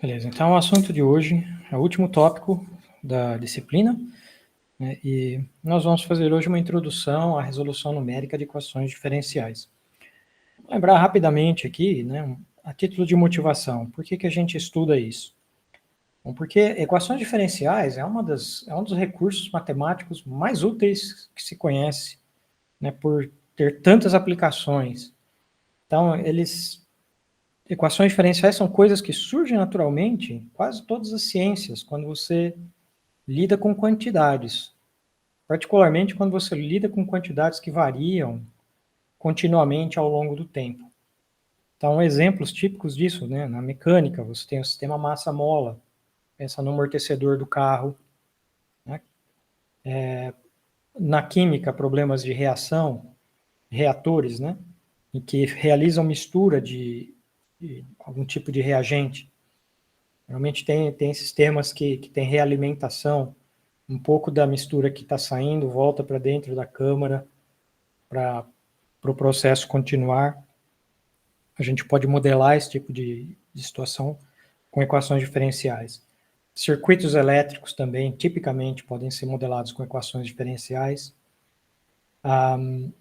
Beleza, então o assunto de hoje é o último tópico da disciplina, né, e nós vamos fazer hoje uma introdução à resolução numérica de equações diferenciais. Vou lembrar rapidamente aqui, né, a título de motivação, por que a gente estuda isso? Bom, porque equações diferenciais é um dos recursos matemáticos mais úteis que se conhece, né, por ter tantas aplicações. Então, equações diferenciais são coisas que surgem naturalmente em quase todas as ciências, quando você lida com quantidades, particularmente quando você lida com quantidades que variam continuamente ao longo do tempo. Então, exemplos típicos disso, né? Na mecânica, você tem o sistema massa-mola, pensa no amortecedor do carro, né? Na química, problemas de reação, reatores, né? Em que realizam mistura de algum tipo de reagente. Realmente tem sistemas que tem realimentação, um pouco da mistura que está saindo volta para dentro da câmara para o processo continuar. A gente pode modelar esse tipo de situação com equações diferenciais. Circuitos elétricos também, tipicamente, podem ser modelados com equações diferenciais.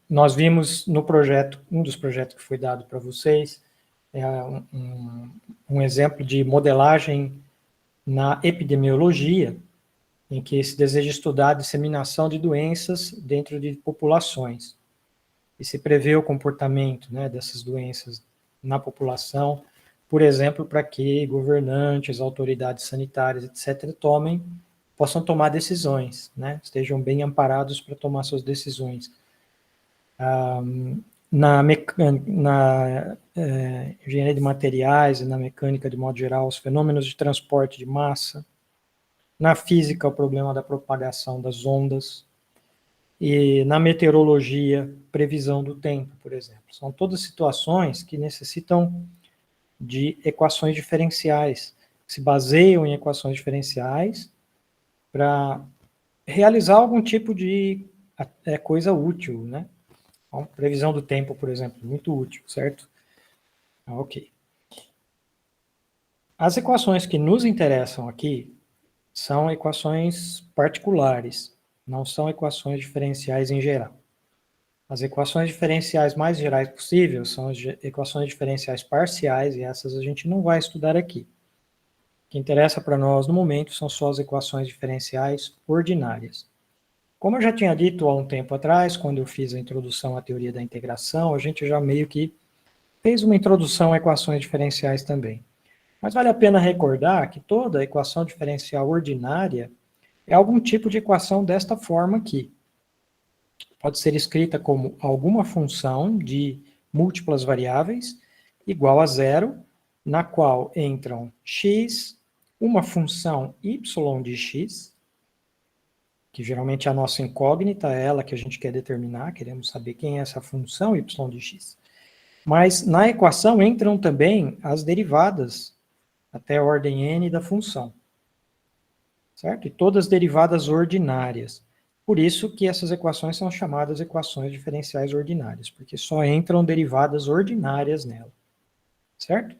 Nós vimos no projeto, um dos projetos que foi dado para vocês, um exemplo de modelagem na epidemiologia, em que se deseja estudar a disseminação de doenças dentro de populações. E se prevê o comportamento, né, dessas doenças na população, por exemplo, para que governantes, autoridades sanitárias, etc., possam tomar decisões, né, estejam bem amparados para tomar suas decisões. Na engenharia de materiais e na mecânica, de modo geral, os fenômenos de transporte de massa. Na física, o problema da propagação das ondas. E na meteorologia, previsão do tempo, por exemplo. São todas situações que necessitam de equações diferenciais, que se baseiam em equações diferenciais para realizar algum tipo de coisa útil, né? Então, previsão do tempo, por exemplo, muito útil, certo? Ok. As equações que nos interessam aqui são equações particulares, não são equações diferenciais em geral. As equações diferenciais mais gerais possíveis são as equações diferenciais parciais, e essas a gente não vai estudar aqui. O que interessa para nós no momento são só as equações diferenciais ordinárias. Como eu já tinha dito há um tempo atrás, quando eu fiz a introdução à teoria da integração, a gente já meio que fez uma introdução a equações diferenciais também. Mas vale a pena recordar que toda equação diferencial ordinária é algum tipo de equação desta forma aqui. Pode ser escrita como alguma função de múltiplas variáveis igual a zero, na qual entram x, uma função y de x, que geralmente é a nossa incógnita, é ela que a gente quer determinar, queremos saber quem é essa função y de x. Mas na equação entram também as derivadas até a ordem n da função, certo? E todas derivadas ordinárias. Por isso que essas equações são chamadas equações diferenciais ordinárias, porque só entram derivadas ordinárias nela, certo?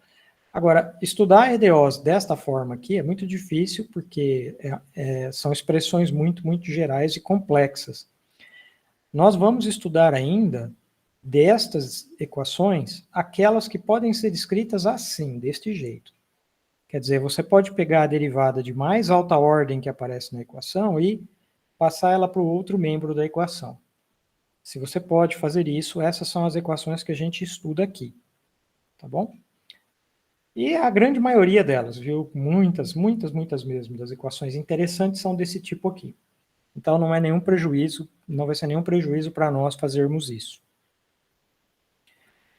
Agora, estudar EDOs desta forma aqui é muito difícil, porque são expressões muito gerais e complexas. Nós vamos estudar ainda destas equações aquelas que podem ser escritas assim, deste jeito. Quer dizer, você pode pegar a derivada de mais alta ordem que aparece na equação e passar ela para o outro membro da equação. Se você pode fazer isso, essas são as equações que a gente estuda aqui, tá bom? E a grande maioria delas, viu? Muitas mesmo, das equações interessantes são desse tipo aqui. Então não é nenhum prejuízo, não vai ser nenhum prejuízo para nós fazermos isso.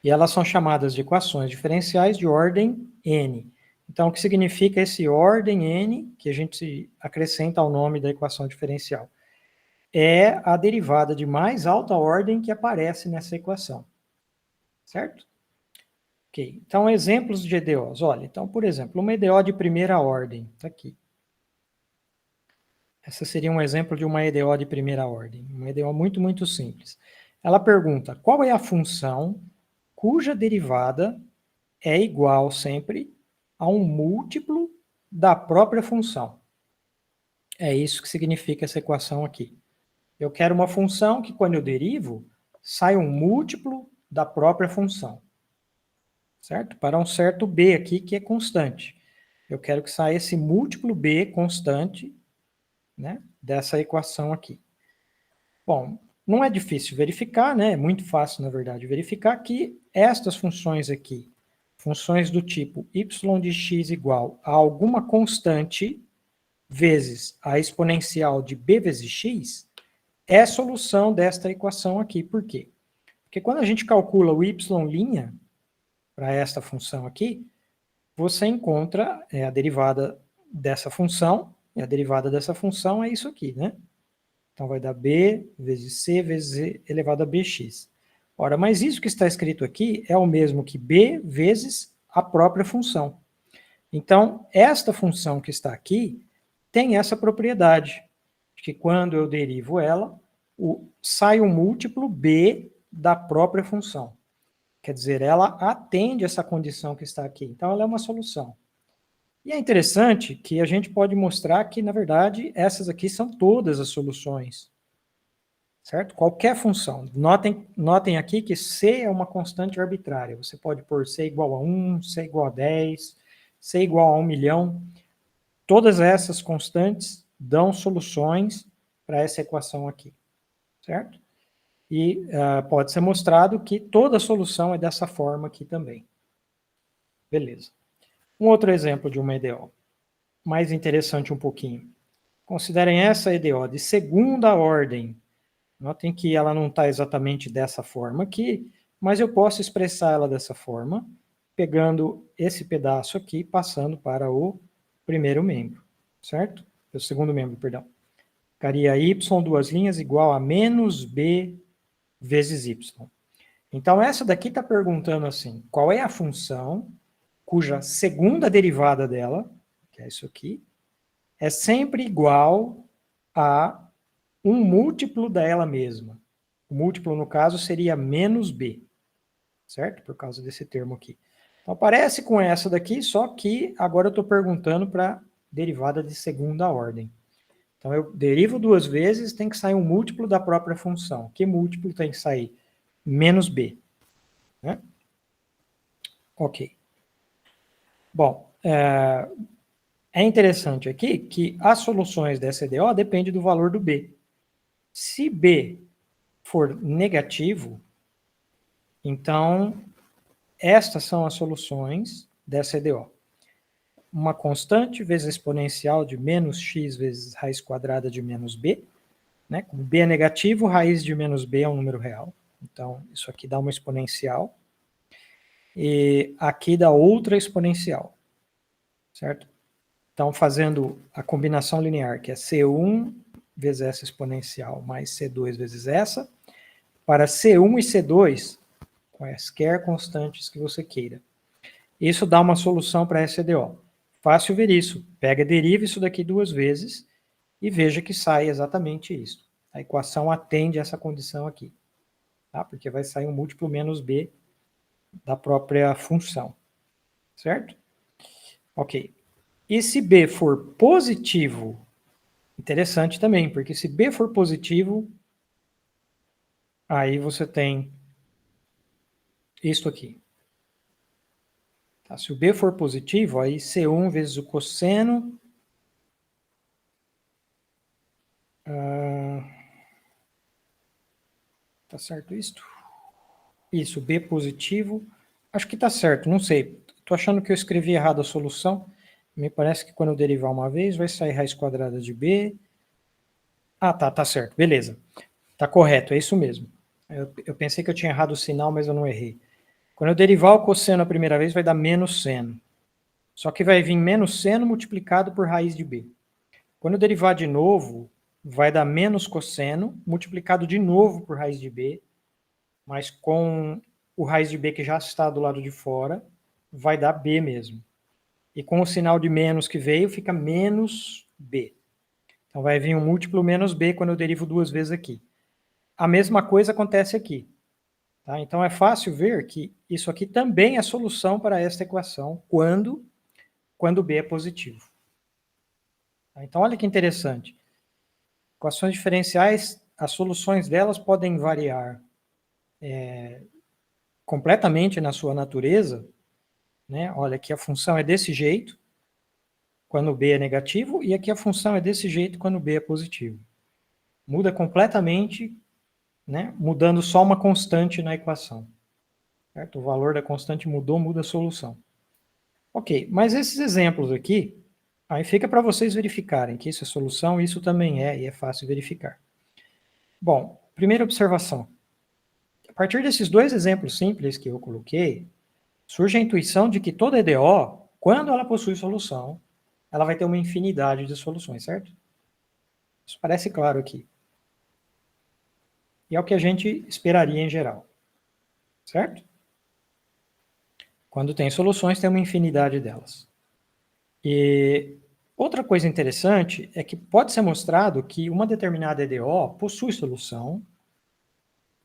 E elas são chamadas de equações diferenciais de ordem n. Então, o que significa esse ordem n, que a gente acrescenta ao nome da equação diferencial? É a derivada de mais alta ordem que aparece nessa equação. Certo? Ok. Então, exemplos de EDOs. Olha, então, por exemplo, uma EDO de primeira ordem. Está aqui. Essa seria um exemplo de uma EDO de primeira ordem. Uma EDO muito simples. Ela pergunta, qual é a função cuja derivada é igual sempre a um múltiplo da própria função. É isso que significa essa equação aqui. Eu quero uma função que, quando eu derivo, sai um múltiplo da própria função. Certo? Para um certo b aqui, que é constante. Eu quero que saia esse múltiplo b constante, né, dessa equação aqui. Bom, não é difícil verificar, né? É muito fácil, na verdade, verificar que estas funções aqui, funções do tipo y de x igual a alguma constante vezes a exponencial de b vezes x, é a solução desta equação aqui. Por quê? Porque quando a gente calcula o y' para esta função aqui, você encontra a derivada dessa função, e a derivada dessa função é isso aqui, né? Então, vai dar b vezes c vezes e elevado a bx. Ora, mas isso que está escrito aqui é o mesmo que b vezes a própria função. Então, esta função que está aqui tem essa propriedade, de que quando eu derivo ela, sai um múltiplo b da própria função. Quer dizer, ela atende essa condição que está aqui. Então, ela é uma solução. E é interessante que a gente pode mostrar que, na verdade, essas aqui são todas as soluções. Certo? Qualquer função. Notem aqui que C é uma constante arbitrária. Você pode pôr C igual a 1, C igual a 10, C igual a 1 milhão. Todas essas constantes dão soluções para essa equação aqui. Certo? E pode ser mostrado que toda solução é dessa forma aqui também. Beleza. Um outro exemplo de uma EDO, mais interessante um pouquinho. Considerem essa EDO de segunda ordem. Notem que ela não está exatamente dessa forma aqui, mas eu posso expressar ela dessa forma, pegando esse pedaço aqui e passando para o primeiro membro, certo? O segundo membro, perdão. Ficaria y, duas linhas, igual a menos b vezes y. Então, essa daqui está perguntando assim, qual é a função cuja segunda derivada dela, que é isso aqui, é sempre igual a um múltiplo dela mesma. O múltiplo, no caso, seria menos b, certo? Por causa desse termo aqui. Então, parece com essa daqui, só que agora eu estou perguntando para derivada de segunda ordem. Então, eu derivo duas vezes, tem que sair um múltiplo da própria função. Que múltiplo tem que sair? Menos b. Né? Ok. Bom, é interessante aqui que as soluções dessa EDO dependem do valor do b. Se b for negativo, então estas são as soluções dessa EDO. Uma constante vezes a exponencial de menos x vezes raiz quadrada de menos b. Né? Como b é negativo, raiz de menos b é um número real. Então, isso aqui dá uma exponencial. E aqui dá outra exponencial. Certo? Então, fazendo a combinação linear, que é C1 vezes essa exponencial mais C2 vezes essa, para C1 e C2, quaisquer constantes que você queira. Isso dá uma solução para essa EDO. Fácil ver isso. Pega, deriva isso daqui duas vezes e veja que sai exatamente isso. A equação atende essa condição aqui. Tá? Porque vai sair um múltiplo menos b da própria função. Certo? Ok. E se b for positivo, interessante também, porque se b for positivo, aí você tem isto aqui. Tá? Se o b for positivo, aí C1 vezes o cosseno. Tá certo isto? Isso, b positivo. Acho que tá certo, não sei. Tô achando que eu escrevi errado a solução. Me parece que quando eu derivar uma vez, vai sair raiz quadrada de b. Ah, tá certo, beleza. Tá correto, é isso mesmo. Eu pensei que eu tinha errado o sinal, mas eu não errei. Quando eu derivar o cosseno a primeira vez, vai dar menos seno. Só que vai vir menos seno multiplicado por raiz de b. Quando eu derivar de novo, vai dar menos cosseno multiplicado de novo por raiz de b, mas com o raiz de b que já está do lado de fora, vai dar b mesmo. E com o sinal de menos que veio, fica menos b. Então vai vir um múltiplo menos b quando eu derivo duas vezes aqui. A mesma coisa acontece aqui. Tá? Então é fácil ver que isso aqui também é solução para esta equação quando b é positivo. Então, olha que interessante. Equações diferenciais, as soluções delas podem variar completamente na sua natureza, né? Olha, aqui a função é desse jeito, quando B é negativo, e aqui a função é desse jeito, quando B é positivo. Muda completamente, né? Mudando só uma constante na equação. Certo? O valor da constante mudou, muda a solução. Ok, mas esses exemplos aqui, aí fica para vocês verificarem que isso é solução, isso também é, e é fácil verificar. Bom, primeira observação. A partir desses dois exemplos simples que eu coloquei, surge a intuição de que toda EDO, quando ela possui solução, ela vai ter uma infinidade de soluções, certo? Isso parece claro aqui. E é o que a gente esperaria em geral, certo? Quando tem soluções, tem uma infinidade delas. E outra coisa interessante é que pode ser mostrado que uma determinada EDO possui solução,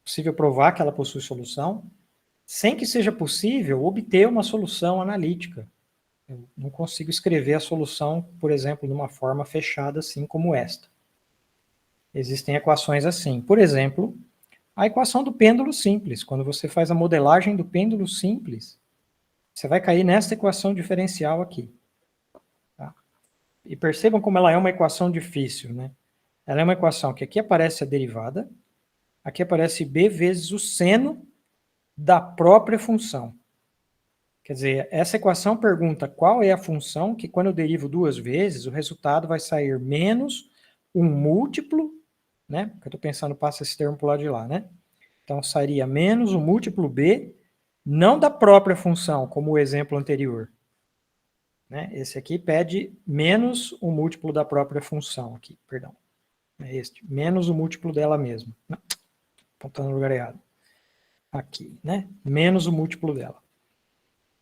possível provar que ela possui solução, sem que seja possível obter uma solução analítica. Eu não consigo escrever a solução, por exemplo, de uma forma fechada assim como esta. Existem equações assim. Por exemplo, a equação do pêndulo simples. Quando você faz a modelagem do pêndulo simples, você vai cair nesta equação diferencial aqui. Tá? E percebam como ela é uma equação difícil, né? Ela é uma equação que aqui aparece a derivada, aqui aparece b vezes o seno da própria função. Quer dizer, essa equação pergunta qual é a função que, quando eu derivo duas vezes, o resultado vai sair menos um múltiplo, né? Porque eu estou pensando, passa esse termo para o lado de lá, né? Então, sairia menos um múltiplo b, não da própria função, como o exemplo anterior. Né? Esse aqui pede menos o múltiplo da própria função aqui, perdão. É este, menos o múltiplo dela mesma. Não, apontando no lugar errado. Aqui, né? Menos o múltiplo dela.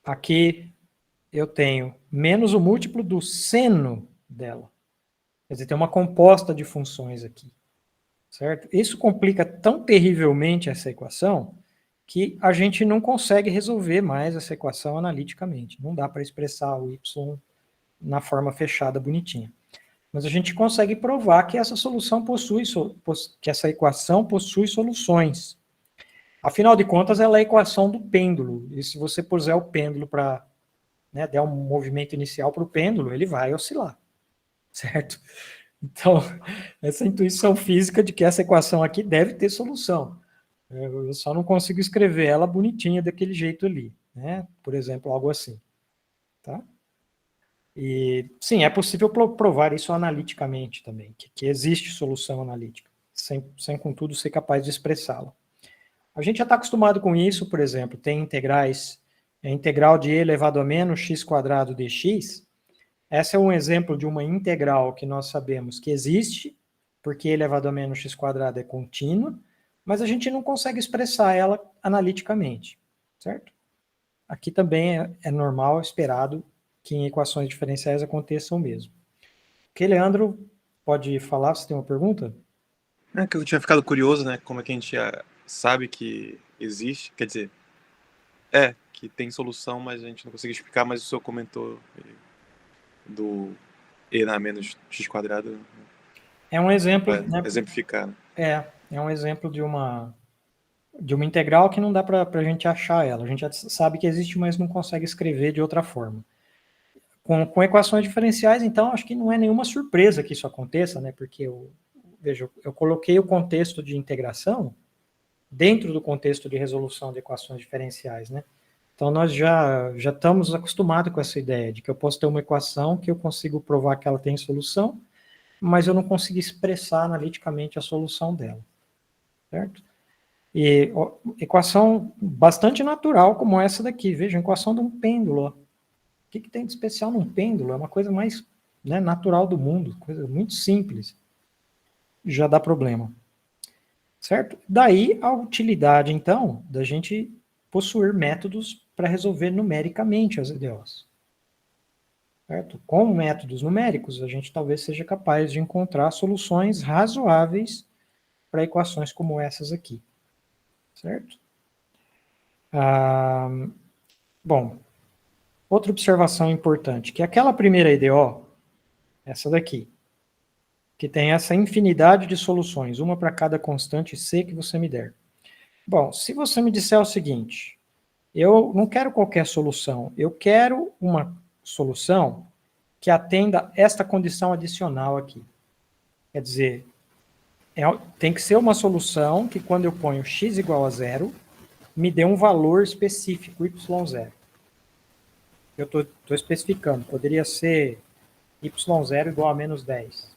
Aqui eu tenho menos o múltiplo do seno dela. Quer dizer, tem uma composta de funções aqui. Certo? Isso complica tão terrivelmente essa equação que a gente não consegue resolver mais essa equação analiticamente. Não dá para expressar o y na forma fechada bonitinha. Mas a gente consegue provar que essa solução que essa equação possui soluções. Afinal de contas, ela é a equação do pêndulo. E se você puser o pêndulo para, né, der um movimento inicial para o pêndulo, ele vai oscilar, certo? Então, essa intuição física de que essa equação aqui deve ter solução. Eu só não consigo escrever ela bonitinha daquele jeito ali, né? Por exemplo, algo assim, tá? E, sim, é possível provar isso analiticamente também, que existe solução analítica, sem contudo ser capaz de expressá-la. A gente já está acostumado com isso, por exemplo, tem integrais, a integral de e elevado a menos x quadrado dx, essa é um exemplo de uma integral que nós sabemos que existe, porque e elevado a menos x quadrado é contínua, mas a gente não consegue expressar ela analiticamente, certo? Aqui também é normal, esperado, que em equações diferenciais aconteça o mesmo. Ok, Leandro, pode falar se tem uma pergunta? É que eu tinha ficado curioso, né? Como é que a gente sabe que existe, quer dizer, que tem solução, mas a gente não conseguiu explicar, mas o senhor comentou do e na menos x quadrado É um exemplo, para né? exemplificar, né? É um exemplo de uma integral que não dá para a gente achar ela. A gente já sabe que existe, mas não consegue escrever de outra forma. Com equações diferenciais, então, acho que não é nenhuma surpresa que isso aconteça, né? Porque veja, eu coloquei o contexto de integração dentro do contexto de resolução de equações diferenciais, né? Então, nós já estamos acostumados com essa ideia de que eu posso ter uma equação que eu consigo provar que ela tem solução, mas eu não consigo expressar analiticamente a solução dela, certo? E equação bastante natural como essa daqui, veja, a equação de um pêndulo. Ó. O que tem de especial num pêndulo? É uma coisa mais, né, natural do mundo, coisa muito simples. Já dá problema. Certo? Daí a utilidade, então, da gente possuir métodos para resolver numericamente as EDOs. Certo? Com métodos numéricos, a gente talvez seja capaz de encontrar soluções razoáveis para equações como essas aqui. Certo? Bom, outra observação importante, que aquela primeira EDO, essa daqui, que tem essa infinidade de soluções, uma para cada constante C que você me der. Bom, se você me disser o seguinte, eu não quero qualquer solução, eu quero uma solução que atenda esta condição adicional aqui. Quer dizer, tem que ser uma solução que quando eu ponho x igual a 0, me dê um valor específico, y0. Eu estou especificando, poderia ser y0 igual a menos 10.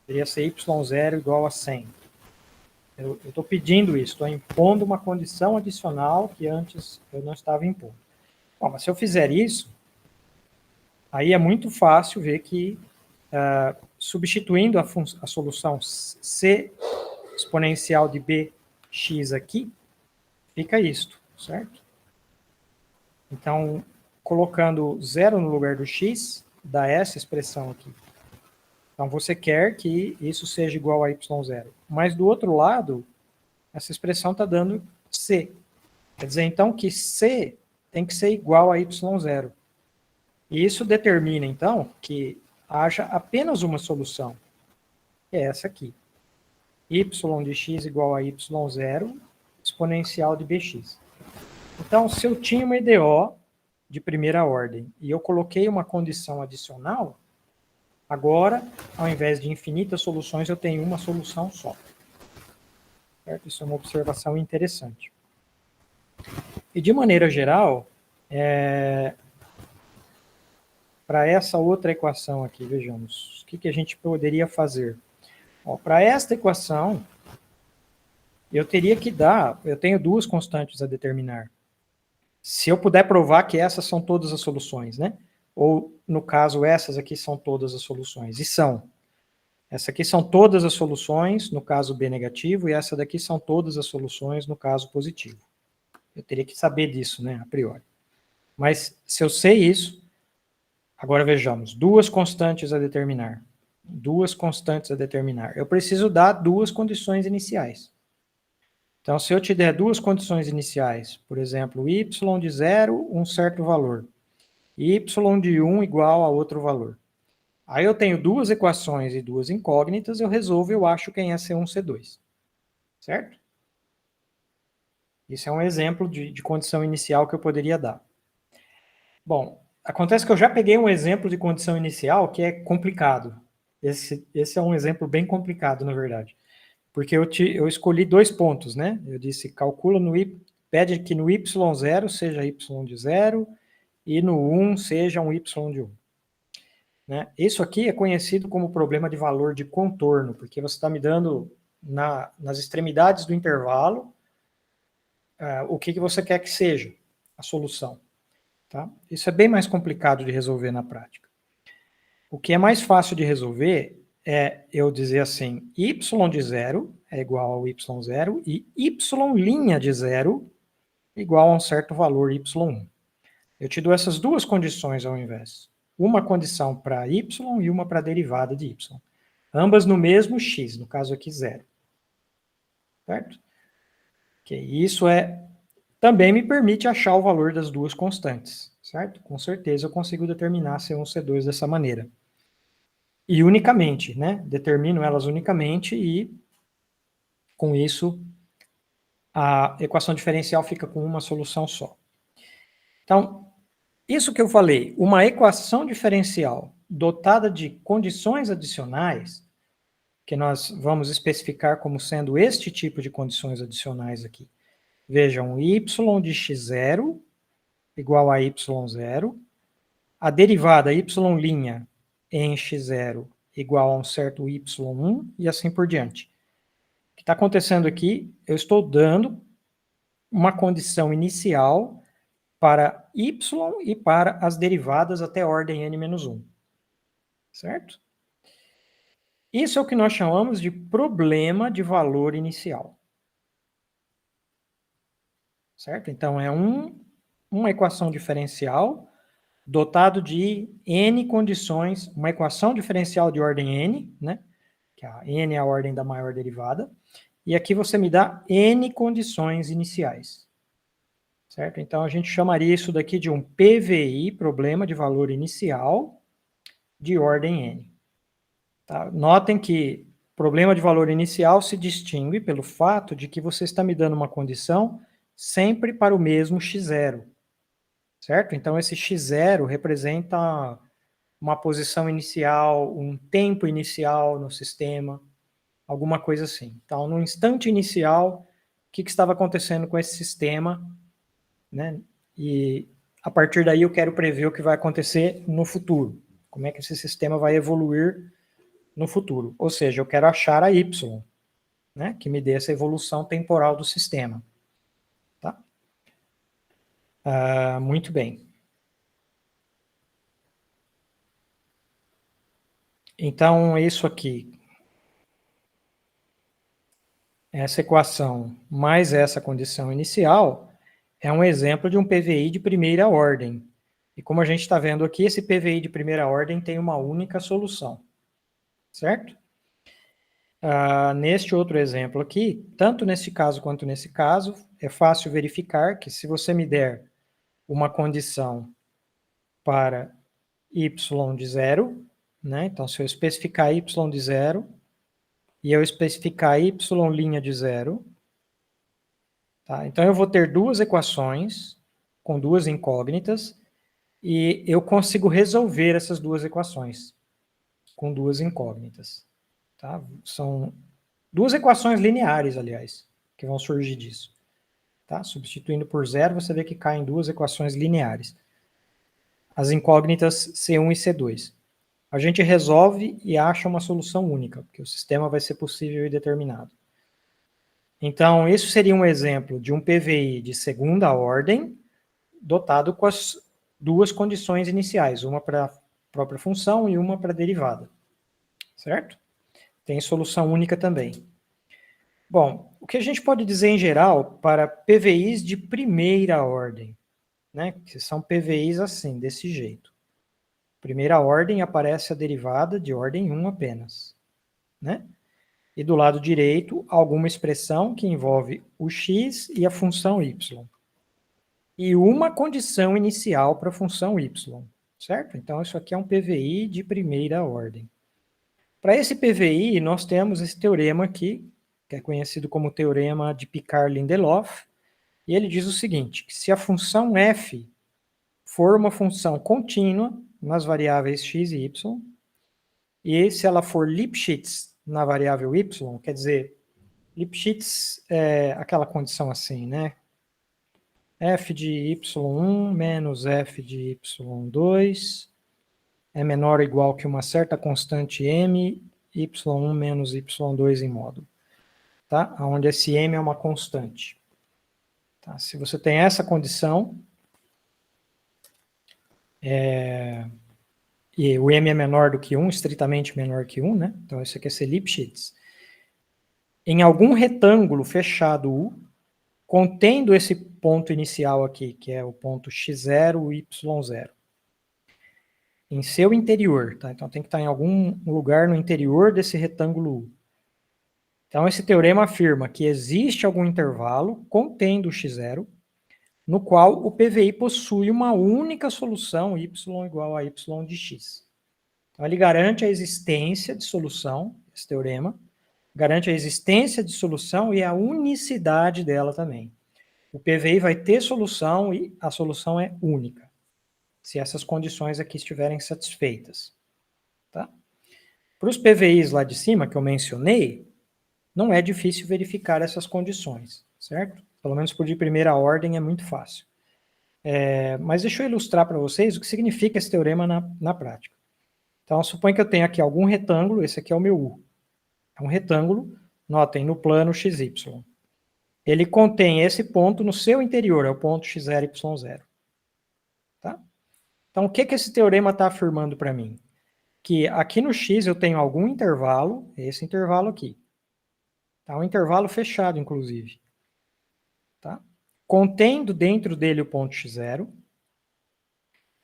Poderia ser y0 igual a 100. Eu estou pedindo isso, estou impondo uma condição adicional que antes eu não estava impondo. Bom, mas se eu fizer isso, aí é muito fácil ver que, substituindo a solução C exponencial de bx aqui, fica isto, certo? Então, colocando 0 no lugar do x, dá essa expressão aqui. Então, você quer que isso seja igual a y0. Mas, do outro lado, essa expressão está dando c. Quer dizer, então, que c tem que ser igual a y0. E isso determina, então, que haja apenas uma solução, que é essa aqui. Y de x igual a y0 exponencial de bx. Então, se eu tinha uma EDO de primeira ordem e eu coloquei uma condição adicional, agora, ao invés de infinitas soluções, eu tenho uma solução só. Certo? Isso é uma observação interessante. E, de maneira geral, para essa outra equação aqui, vejamos, o que a gente poderia fazer? Para esta equação, eu teria que eu tenho duas constantes a determinar. Se eu puder provar que essas são todas as soluções, né? Ou, no caso, essas aqui são todas as soluções. E são. Essa aqui são todas as soluções, no caso B negativo, e essa daqui são todas as soluções, no caso positivo. Eu teria que saber disso, né, a priori. Mas, se eu sei isso, agora vejamos, duas constantes a determinar. Duas constantes a determinar. Eu preciso dar duas condições iniciais. Então, se eu te der duas condições iniciais, por exemplo, y de 0, um certo valor, y de 1 igual a outro valor. Aí eu tenho duas equações e duas incógnitas, eu resolvo e eu acho quem é C1, C2. Certo? Isso é um exemplo de condição inicial que eu poderia dar. Bom, acontece que eu já peguei um exemplo de condição inicial que é complicado. Esse é um exemplo bem complicado, na verdade. Porque eu escolhi 2 pontos, né? Eu disse, pede que no y0 seja y de 0 e no 1 seja um y de 1. Né? Isso aqui é conhecido como problema de valor de contorno, porque você está me dando nas extremidades do intervalo o que você quer que seja a solução. Tá? Isso é bem mais complicado de resolver na prática. O que é mais fácil de resolver é eu dizer assim, y de 0 é igual ao y0 e y' de 0 igual a um certo valor y1. Eu te dou essas duas condições ao invés. Uma condição para y e uma para a derivada de y. Ambas no mesmo x, no caso aqui 0. Certo? Okay, isso também me permite achar o valor das duas constantes. Certo? Com certeza eu consigo determinar C1, C2 dessa maneira. E unicamente, né? Determino elas unicamente e, com isso, a equação diferencial fica com uma solução só. Então, isso que eu falei, uma equação diferencial dotada de condições adicionais, que nós vamos especificar como sendo este tipo de condições adicionais aqui. Vejam, y de x0 igual a y0, a derivada y' em x0 igual a um certo y1 e assim por diante. O que está acontecendo aqui, eu estou dando uma condição inicial para y e para as derivadas até ordem n-1. Certo? Isso é o que nós chamamos de problema de valor inicial. Certo? Então, é uma equação diferencial dotado de n condições, uma equação diferencial de ordem n, né? Que a n é a ordem da maior derivada, e aqui você me dá n condições iniciais. Certo? Então, a gente chamaria isso daqui de um PVI, problema de valor inicial, de ordem n. Tá? Notem que o problema de valor inicial se distingue pelo fato de que você está me dando uma condição sempre para o mesmo x0, certo? Então, esse x0 representa uma posição inicial, um tempo inicial no sistema, alguma coisa assim. Então, no instante inicial, o que estava acontecendo com esse sistema, né? E a partir daí eu quero prever o que vai acontecer no futuro. Como é que esse sistema vai evoluir no futuro. Ou seja, eu quero achar a y, né? Que me dê essa evolução temporal do sistema. Tá? Muito bem. Então, isso aqui, essa equação mais essa condição inicial, é um exemplo de um PVI de primeira ordem. E como a gente está vendo aqui, esse PVI de primeira ordem tem uma única solução. Certo? Neste outro exemplo aqui, tanto nesse caso quanto nesse caso, é fácil verificar que se você me der uma condição para y de 0, né? Então, se eu especificar y de 0 e eu especificar y' de 0, tá? Então eu vou ter duas equações com duas incógnitas e eu consigo resolver essas duas equações com duas incógnitas. Tá? São duas equações lineares, aliás, que vão surgir disso. Tá? Substituindo por 0, você vê que caem duas equações lineares. As incógnitas C1 e C2. A gente resolve e acha uma solução única, porque o sistema vai ser possível e determinado. Então, isso seria um exemplo de um PVI de segunda ordem, dotado com as duas condições iniciais, uma para a própria função e uma para a derivada. Certo? Tem solução única também. Bom, o que a gente pode dizer em geral para PVIs de primeira ordem, né? Que são PVIs assim, desse jeito. Primeira ordem aparece a derivada de ordem 1 apenas, né? E do lado direito, alguma expressão que envolve o x e a função y. E uma condição inicial para a função y, certo? Então, isso aqui é um PVI de primeira ordem. Para esse PVI, nós temos esse teorema aqui, que é conhecido como teorema de Picard-Lindelof, e ele diz o seguinte, que se a função f for uma função contínua nas variáveis x e y, e se ela for Lipschitz na variável y, quer dizer, Lipschitz é aquela condição assim, né? F de y1 menos f de y2 é menor ou igual que uma certa constante m, y1 menos y2 em módulo. Tá? Onde esse m é uma constante. Tá? Se você tem essa condição, e o m é menor do que 1, estritamente menor que 1, né? Então isso aqui é ser Lipschitz. Em algum retângulo fechado U, contendo esse ponto inicial aqui, que é o ponto x0, y0, em seu interior, tá? Então tem que estar em algum lugar no interior desse retângulo U. Então esse teorema afirma que existe algum intervalo contendo o x0, no qual o PVI possui uma única solução y igual a y de x. Então ele garante a existência de solução, esse teorema, garante a existência de solução e a unicidade dela também. O PVI vai ter solução e a solução é única, se essas condições aqui estiverem satisfeitas. Tá? Para os PVIs lá de cima, que eu mencionei, não é difícil verificar essas condições, certo? Pelo menos por de primeira ordem é muito fácil. Mas deixa eu ilustrar para vocês o que significa esse teorema na prática. Então, suponha que eu tenho aqui algum retângulo, esse aqui é o meu U. É um retângulo, notem, no plano XY. Ele contém esse ponto no seu interior, é o ponto x0, y0. Tá? Então, o que esse teorema está afirmando para mim? Que aqui no x eu tenho algum intervalo, esse intervalo aqui. Tá? Um intervalo fechado, inclusive. Tá? Contendo dentro dele o ponto x0.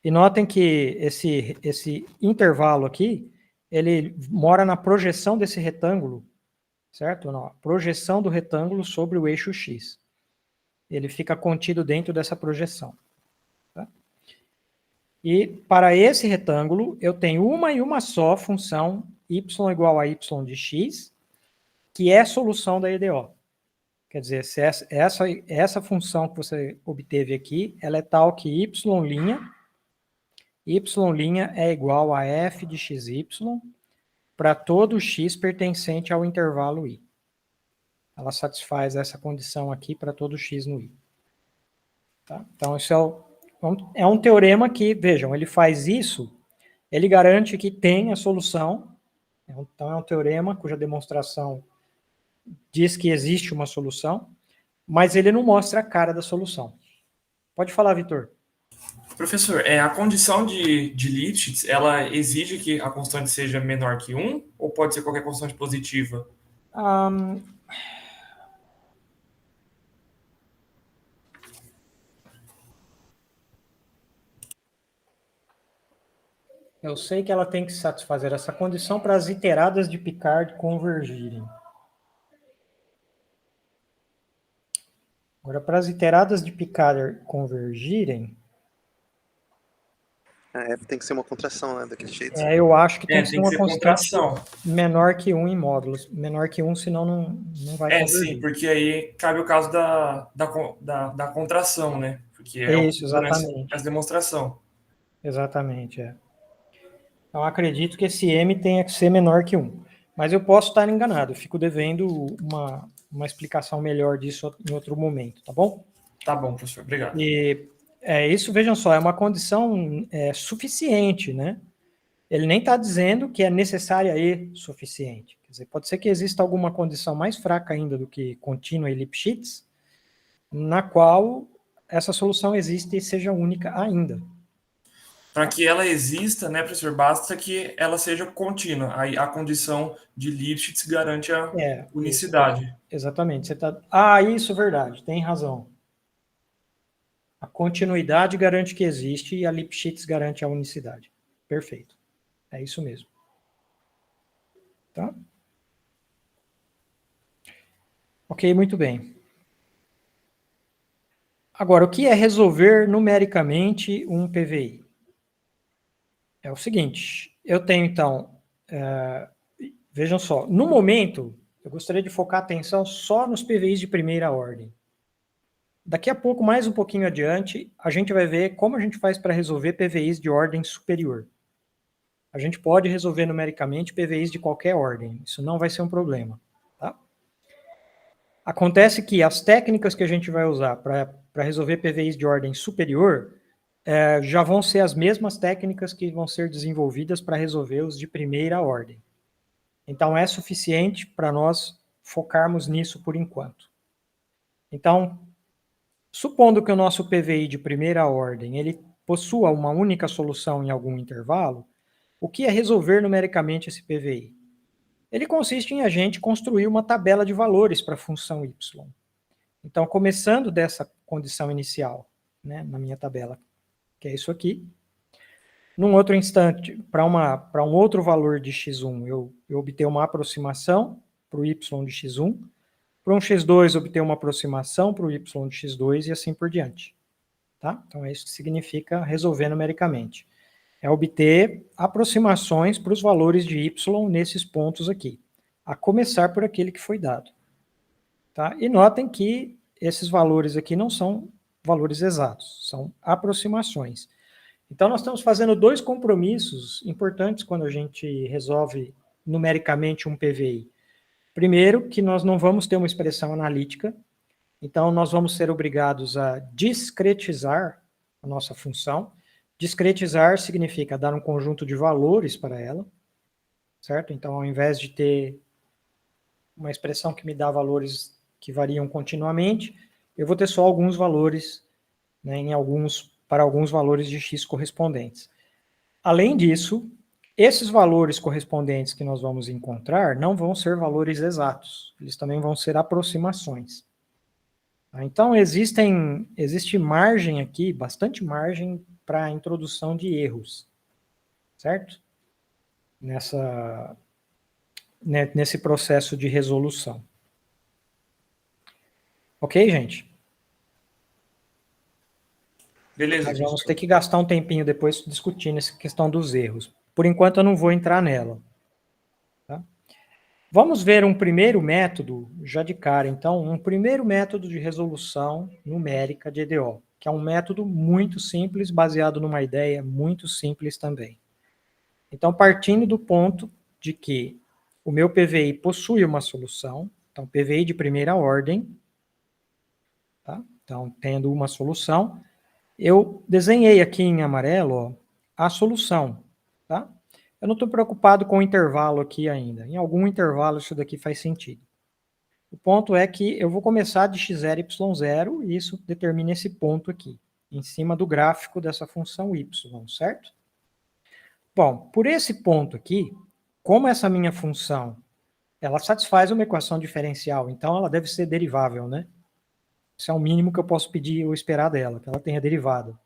E notem que esse intervalo aqui, ele mora na projeção desse retângulo, certo? Não, a projeção do retângulo sobre o eixo x. Ele fica contido dentro dessa projeção. Tá? E para esse retângulo, eu tenho uma e uma só função y igual a y de x, que é a solução da EDO. Quer dizer, se essa função que você obteve aqui, ela é tal que y' é igual a f de xy para todo x pertencente ao intervalo i. Ela satisfaz essa condição aqui para todo x no i. Tá? Então, isso é um teorema que, vejam, ele faz isso, ele garante que tem a solução. Então, é um teorema cuja demonstração diz que existe uma solução, mas ele não mostra a cara da solução. Pode falar, Vitor. Professor, a condição de Lipschitz, ela exige que a constante seja menor que 1, ou pode ser qualquer constante positiva? Eu sei que ela tem que satisfazer essa condição para as iteradas de Picard convergirem. Agora, para as iteradas de Picard convergirem... A F tem que ser uma contração, né? Daquele jeito. Eu acho que tem que ser uma constante contração. menor que 1 em módulos. Menor que 1, senão não vai convergir. Sim, porque aí cabe o caso da contração, né? Porque Isso, exatamente. Essa demonstração. Exatamente, Então, acredito que esse M tenha que ser menor que 1. Mas eu posso estar enganado. Eu fico devendo uma explicação melhor disso em outro momento, tá bom? Tá bom, professor. Obrigado. E isso, vejam só, é uma condição suficiente, né? Ele nem está dizendo que é necessária e suficiente. Quer dizer, pode ser que exista alguma condição mais fraca ainda do que contínua e Lipschitz, na qual essa solução existe e seja única ainda. Para que ela exista, né, professor, basta que ela seja contínua. Aí a condição de Lipschitz garante a unicidade. Isso, exatamente. Isso é verdade, tem razão. A continuidade garante que existe e a Lipschitz garante a unicidade. Perfeito. É isso mesmo. Tá? Ok, muito bem. Agora, o que é resolver numericamente um PVI? É o seguinte, eu tenho, então, vejam só, no momento, eu gostaria de focar a atenção só nos PVIs de primeira ordem. Daqui a pouco, mais um pouquinho adiante, a gente vai ver como a gente faz para resolver PVIs de ordem superior. A gente pode resolver numericamente PVIs de qualquer ordem, isso não vai ser um problema. Tá? Acontece que as técnicas que a gente vai usar para resolver PVIs de ordem superior já vão ser as mesmas técnicas que vão ser desenvolvidas para resolver os de primeira ordem. Então, é suficiente para nós focarmos nisso por enquanto. Então, supondo que o nosso PVI de primeira ordem ele possua uma única solução em algum intervalo, o que é resolver numericamente esse PVI? Ele consiste em a gente construir uma tabela de valores para a função y. Então, começando dessa condição inicial, né, na minha tabela, que é isso aqui, num outro instante, para um outro valor de x1, eu obter uma aproximação para o y de x1, para um x2, obter uma aproximação para o y de x2 e assim por diante. Tá? Então, é isso que significa resolver numericamente. É obter aproximações para os valores de y nesses pontos aqui, a começar por aquele que foi dado. Tá? E notem que esses valores aqui não são valores exatos, são aproximações. Então, nós estamos fazendo dois compromissos importantes quando a gente resolve numericamente um PVI. Primeiro, que nós não vamos ter uma expressão analítica, então nós vamos ser obrigados a discretizar a nossa função. Discretizar significa dar um conjunto de valores para ela, certo? Então, ao invés de ter uma expressão que me dá valores que variam continuamente, eu vou ter só alguns valores, né, para alguns valores de x correspondentes. Além disso, esses valores correspondentes que nós vamos encontrar não vão ser valores exatos, eles também vão ser aproximações. Então, existe margem aqui, bastante margem para a introdução de erros, certo? Nesse processo de resolução. Ok, gente? Beleza. Nós vamos ter que gastar um tempinho depois discutindo essa questão dos erros. Por enquanto, eu não vou entrar nela. Vamos ver um primeiro método, já de cara, então, um primeiro método de resolução numérica de EDO, que é um método muito simples, baseado numa ideia muito simples também. Então, partindo do ponto de que o meu PVI possui uma solução, então, PVI de primeira ordem, tá? Então, tendo uma solução, eu desenhei aqui em amarelo, ó, a solução, tá? Eu não estou preocupado com o intervalo aqui ainda. Em algum intervalo isso daqui faz sentido. O ponto é que eu vou começar de x0 e y0, e isso determina esse ponto aqui, em cima do gráfico dessa função y, certo? Bom, por esse ponto aqui, como essa minha função, ela satisfaz uma equação diferencial, então ela deve ser derivável, né? Isso é o mínimo que eu posso pedir ou esperar dela, que ela tenha derivada,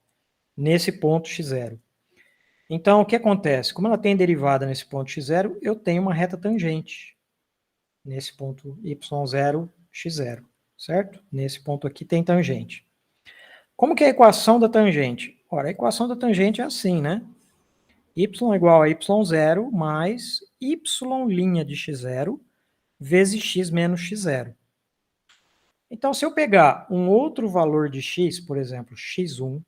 nesse ponto x0. Então, o que acontece? Como ela tem derivada nesse ponto x0, eu tenho uma reta tangente nesse ponto y0, x0, certo? Nesse ponto aqui tem tangente. Como que é a equação da tangente? Ora, a equação da tangente é assim, né? Y igual a y0 mais y' de x0 vezes x menos x0. Então, se eu pegar um outro valor de x, por exemplo, x1,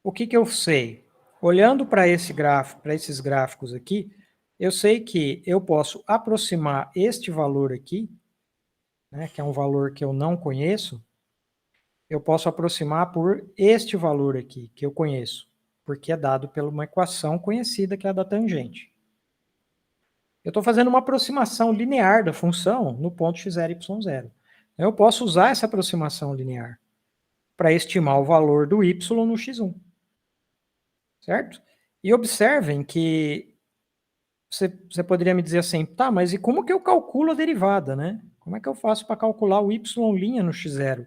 o que eu sei? Olhando para esse gráfico, para esses gráficos aqui, eu sei que eu posso aproximar este valor aqui, né, que é um valor que eu não conheço, eu posso aproximar por este valor aqui, que eu conheço, porque é dado por uma equação conhecida, que é a da tangente. Eu estou fazendo uma aproximação linear da função no ponto x0 e y0. Eu posso usar essa aproximação linear para estimar o valor do y no x1. Certo? E observem que você poderia me dizer assim, tá, mas e como que eu calculo a derivada, né? Como é que eu faço para calcular o y' no x0?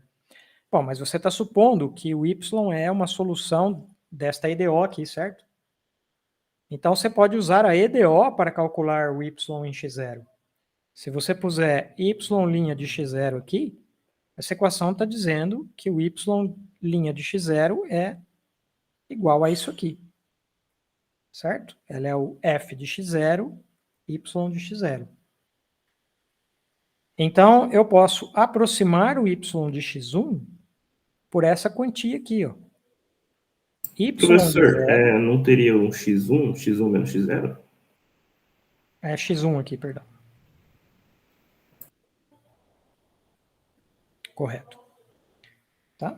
Bom, mas você está supondo que o y é uma solução desta EDO aqui, certo? Então, você pode usar a EDO para calcular o y em x0. Se você puser y' de x0 aqui, essa equação está dizendo que o y' de x0 é igual a isso aqui. Certo? Ela é o f de x0, y de x0. Então, eu posso aproximar o y de x1 por essa quantia aqui, ó. Professor, não teria um x1, x1 menos x0? É x1 aqui, perdão. Correto. Tá?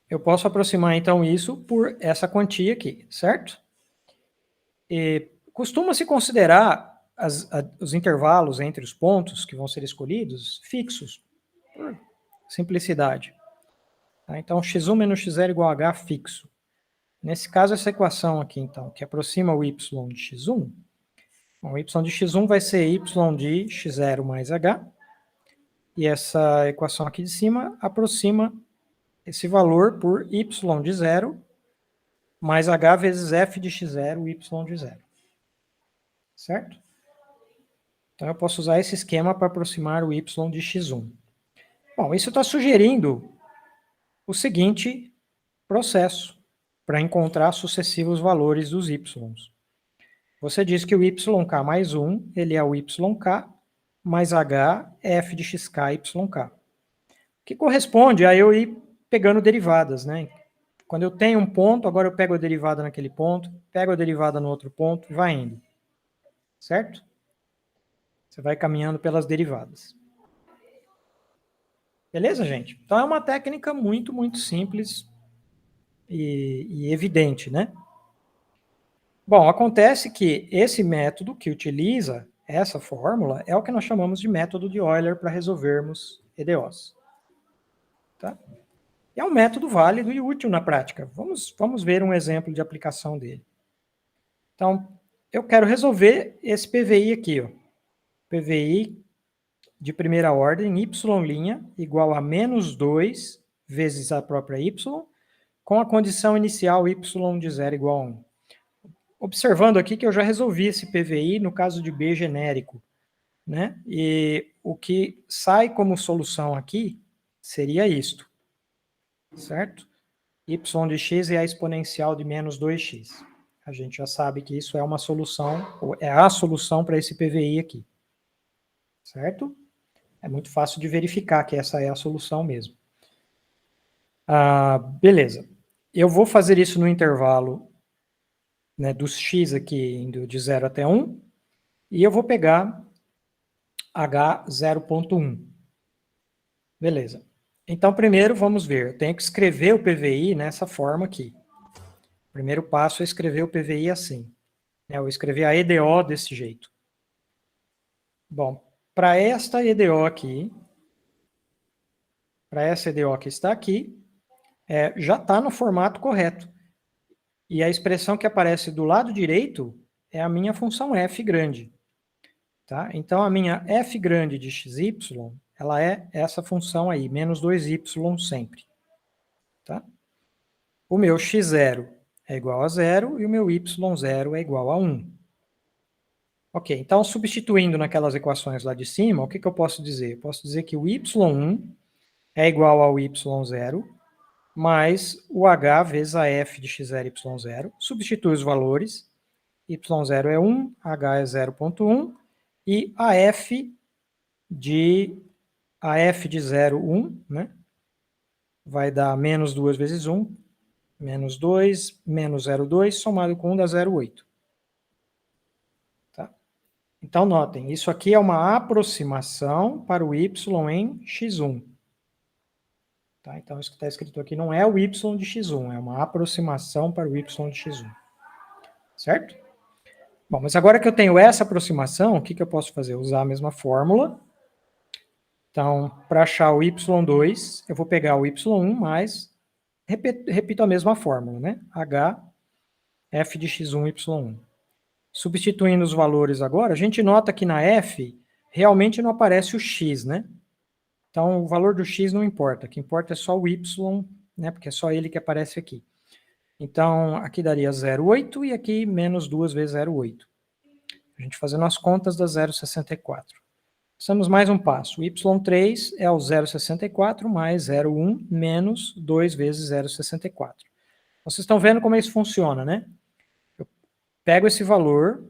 Eu posso aproximar, então, isso por essa quantia aqui, certo? E costuma-se considerar os intervalos entre os pontos que vão ser escolhidos fixos, por simplicidade. Tá? Então, x1 menos x0 igual a h fixo. Nesse caso, essa equação aqui, então, que aproxima o y de x1, o y de x1 vai ser y de x0 mais h, e essa equação aqui de cima aproxima esse valor por y de 0 mais h vezes f de x0, y de 0. Certo? Então, eu posso usar esse esquema para aproximar o y de x1. Bom, isso está sugerindo o seguinte processo para encontrar sucessivos valores dos y. Você diz que o yk mais 1, ele é o yk mais h f de xk yk. Que corresponde a eu ir pegando derivadas, né? Quando eu tenho um ponto, agora eu pego a derivada naquele ponto, pego a derivada no outro ponto e vai indo. Certo? Você vai caminhando pelas derivadas. Beleza, gente? Então é uma técnica muito, muito simples e evidente, né? Bom, acontece que esse método que utiliza essa fórmula é o que nós chamamos de método de Euler para resolvermos EDOs. Tá? É um método válido e útil na prática. Vamos ver um exemplo de aplicação dele. Então, eu quero resolver esse PVI aqui, ó. PVI de primeira ordem, y' igual a menos 2 vezes a própria y, com a condição inicial y de 0 igual a 1. Observando aqui que eu já resolvi esse PVI no caso de B genérico, né? E o que sai como solução aqui seria isto, certo? Y de x é a exponencial de menos 2x. A gente já sabe que isso é uma solução, ou é a solução para esse PVI aqui. certo? É muito fácil de verificar que essa é a solução mesmo. Beleza. Eu vou fazer isso no intervalo, né, dos x aqui, indo de 0 até 1, e eu vou pegar h 0.1. Beleza. Então, primeiro, vamos ver. Eu tenho que escrever o PVI nessa forma aqui. O primeiro passo é escrever o PVI assim. Eu escrevi a EDO desse jeito. Bom, para esta EDO aqui, para essa EDO que está aqui, já está no formato correto. E a expressão que aparece do lado direito é a minha função f grande. Tá? Então, a minha f grande de xy, ela é essa função aí, menos 2y sempre. Tá? O meu x0 é igual a 0 e o meu y0 é igual a 1. Ok, então substituindo naquelas equações lá de cima, o que eu posso dizer? Eu posso dizer que o y1 é igual ao y0 mais o h vezes a f de x0 e y0. Substitui os valores. Y0 é 1, h é 0.1 e a f de 0, 1, né? Vai dar menos 2 vezes 1, menos 2, menos 0,2, somado com 1 dá 0,8. Tá? Então, notem, isso aqui é uma aproximação para o y em x1. Tá? Então, isso que está escrito aqui não é o y de x1, é uma aproximação para o y de x1. Certo? Bom, mas agora que eu tenho essa aproximação, o que eu posso fazer? Usar a mesma fórmula. Então, para achar o y2, eu vou pegar o y1 mais, repito a mesma fórmula, né? h, f de x1, y1. Substituindo os valores agora, a gente nota que na f, realmente não aparece o x, né? Então, o valor do x não importa, o que importa é só o y, né? Porque é só ele que aparece aqui. Então, aqui daria 0,8 e aqui menos 2 vezes 0,8. A gente fazendo as contas dá 0,64. Passamos mais um passo. O y3 é o 0,64 mais 0,1 menos 2 vezes 0,64. Vocês estão vendo como isso funciona, né? Eu pego esse valor,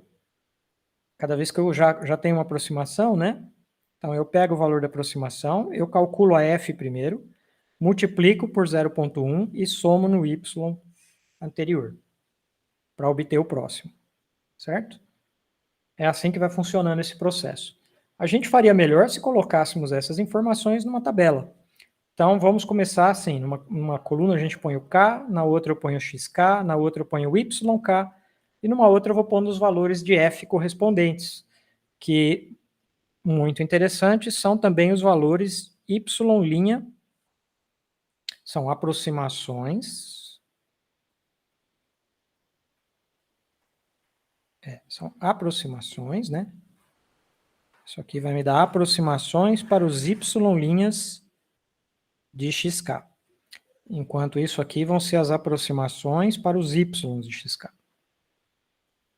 cada vez que eu já tenho uma aproximação, né? Então, eu pego o valor da aproximação, eu calculo a f primeiro, multiplico por 0,1 e somo no y anterior, para obter o próximo, certo? É assim que vai funcionando esse processo. A gente faria melhor se colocássemos essas informações numa tabela. Então, vamos começar assim, numa coluna a gente põe o K, na outra eu ponho o XK, na outra eu ponho o YK, e numa outra eu vou pondo os valores de F correspondentes, que, muito interessantes, são também os valores Y', são aproximações, são aproximações, né? Isso aqui vai me dar aproximações para os Y' de XK. Enquanto isso aqui vão ser as aproximações para os Y de XK.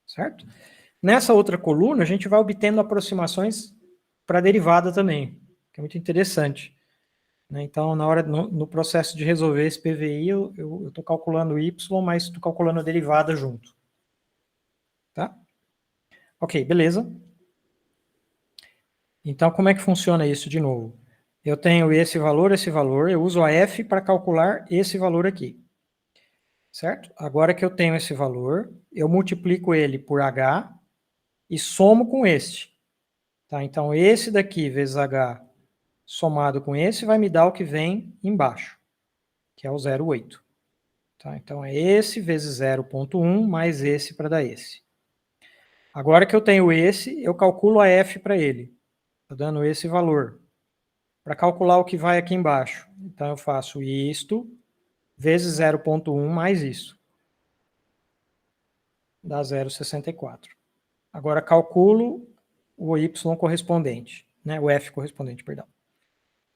Certo? Nessa outra coluna, a gente vai obtendo aproximações para a derivada também, que é muito interessante. Então, na hora, no processo de resolver esse PVI, eu estou calculando o Y, mas estou calculando a derivada junto. Tá? Ok, beleza. Então, como é que funciona isso de novo? Eu tenho esse valor, eu uso a f para calcular esse valor aqui. Certo? Agora que eu tenho esse valor, eu multiplico ele por h e somo com este. Tá? Então, esse daqui vezes h somado com esse vai me dar o que vem embaixo, que é o 0,8. Tá? Então, é esse vezes 0,1 mais esse para dar esse. Agora que eu tenho esse, eu calculo a f para ele. Estou dando esse valor. Para calcular o que vai aqui embaixo. Então, eu faço isto vezes 0,1 mais isso. Dá 0,64. Agora, calculo o y correspondente. Né? O f correspondente, perdão.